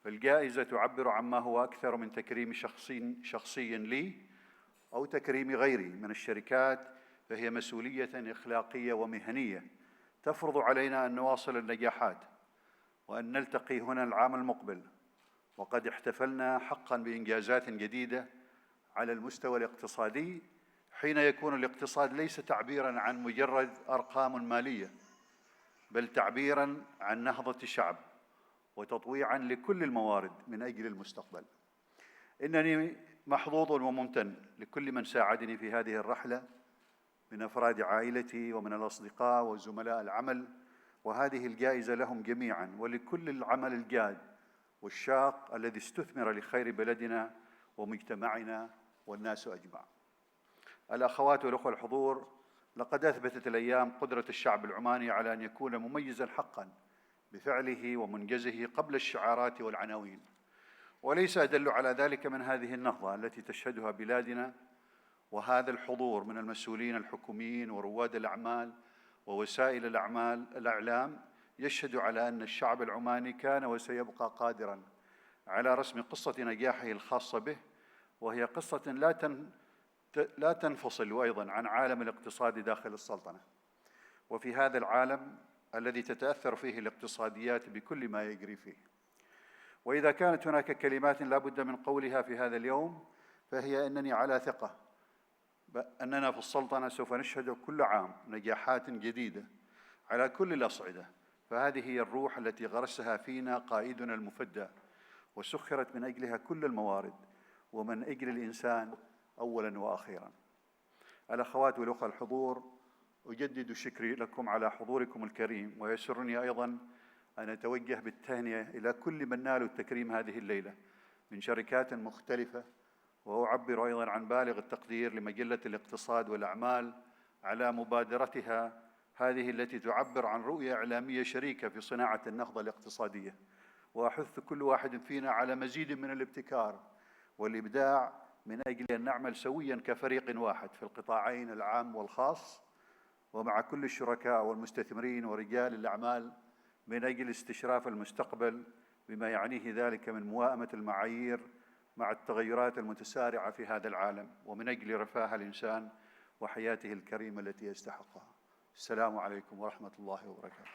فالجائزة تعبر عما هو أكثر من تكريم شخصي لي أو تكريم غيري من الشركات، فهي مسؤولية إخلاقية ومهنية تفرض علينا أن نواصل النجاحات وأن نلتقي هنا العام المقبل وقد احتفلنا حقاً بإنجازات جديدة على المستوى الاقتصادي، حين يكون الاقتصاد ليس تعبيراً عن مجرد أرقام مالية، بل تعبيراً عن نهضة شعب وتطويعاً لكل الموارد من أجل المستقبل. إنني محظوظ وممتن لكل من ساعدني في هذه الرحلة من أفراد عائلتي ومن الأصدقاء وزملاء العمل، وهذه الجائزة لهم جميعاً ولكل العمل الجاد والشاق الذي استثمر لخير بلدنا ومجتمعنا والناس أجمع. الأخوات والأخوة الحضور، لقد أثبتت الأيام قدرة الشعب العماني على أن يكون مميزاً حقاً بفعله ومنجزه قبل الشعارات والعناوين، وليس أدل على ذلك من هذه النهضة التي تشهدها بلادنا وهذا الحضور من المسؤولين الحكوميين ورواد الأعمال ووسائل الإعلام يشهد على أن الشعب العماني كان وسيبقى قادراً على رسم قصة نجاحه الخاصة به، وهي قصة لا تنفصل أيضاً عن عالم الاقتصاد داخل السلطنة، وفي هذا العالم الذي تتأثر فيه الاقتصاديات بكل ما يجري فيه. وإذا كانت هناك كلمات لا بد من قولها في هذا اليوم، فهي أنني على ثقة أننا في السلطنة سوف نشهد كل عام نجاحات جديدة على كل الأصعدة، فهذه هي الروح التي غرسها فينا قائدنا المفدى وسخرت من أجلها كل الموارد، ومن أجل الإنسان أولاً وأخيراً. الأخوات والأخوة الحضور، أجدد شكري لكم على حضوركم الكريم، ويسرني أيضاً أن أتوجه بالتهنئة إلى كل من نالوا التكريم هذه الليلة من شركات مختلفة، وأعبر أيضاً عن بالغ التقدير لمجلة الاقتصاد والأعمال على مبادرتها هذه التي تعبر عن رؤية إعلامية شريكة في صناعة النهضة الاقتصادية. وأحث كل واحد فينا على مزيد من الابتكار والإبداع من أجل أن نعمل سوياً كفريق واحد في القطاعين العام والخاص، ومع كل الشركاء والمستثمرين ورجال الأعمال من أجل استشراف المستقبل بما يعنيه ذلك من موائمة المعايير مع التغيرات المتسارعة في هذا العالم، ومن أجل رفاه الإنسان وحياته الكريمة التي يستحقها. السلام عليكم ورحمة الله وبركاته.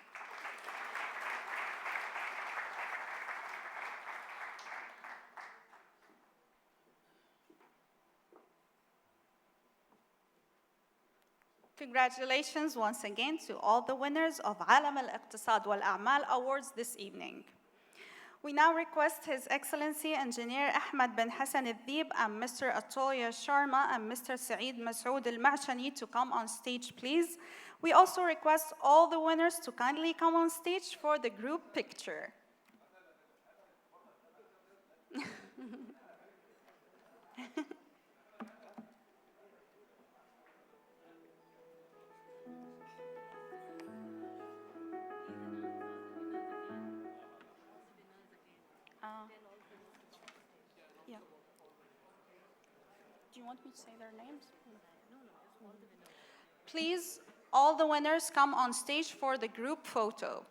Congratulations once again to all the winners of Alam al-Iktisaad wal A'mal Awards this evening. We now request His Excellency Engineer Ahmed bin Hassan al-Dib and Mr. Atoya Sharma and Mr. Saeed Masood al-Ma'shani to come on stage, please. We also request all the winners to kindly come on stage for the group picture. Yeah. Do you want me to say their names? Please, all the winners come on stage for the group photo.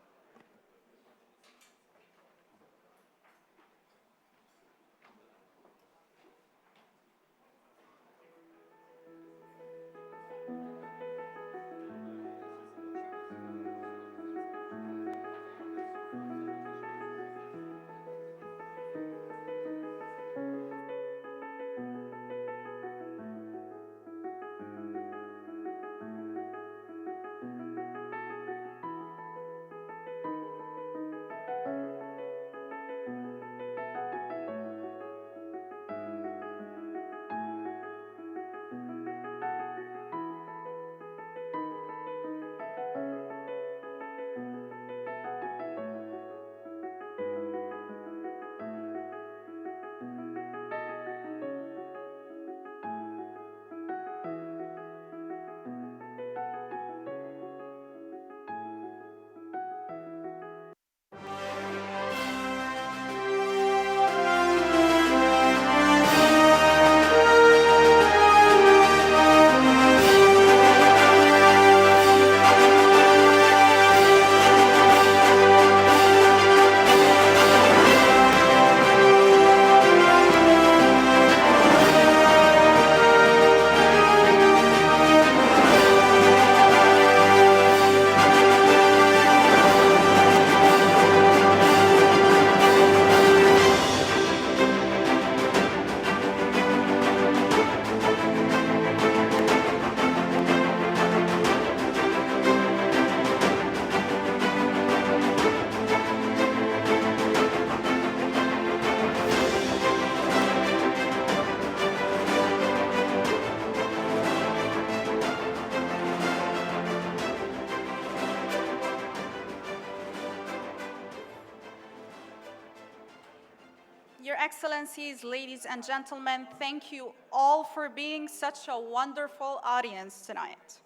Your Excellencies, ladies and gentlemen, thank you all for being such a wonderful audience tonight.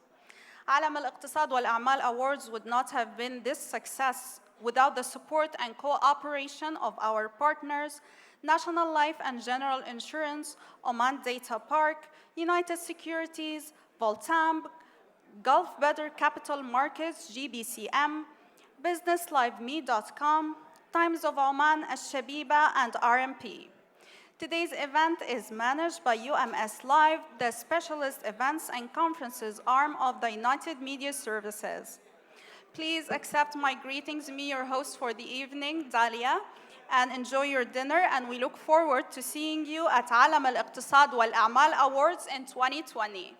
Alam al-Iktisaad wal A'mal Awards would not have been this success without the support and cooperation of our partners, National Life and General Insurance, Oman Data Park, United Securities, Voltamb, Gulf Better Capital Markets, GBCM, BusinessLiveMe.com, Times of Oman, Al-Shabiba, and RMP. Today's event is managed by UMS Live, the specialist events and conferences arm of the United Media Services. Please accept my greetings, me, your host for the evening, Dalia, and enjoy your dinner, and we look forward to seeing you at Alam al-Iktisaad wal A'mal Awards in 2020.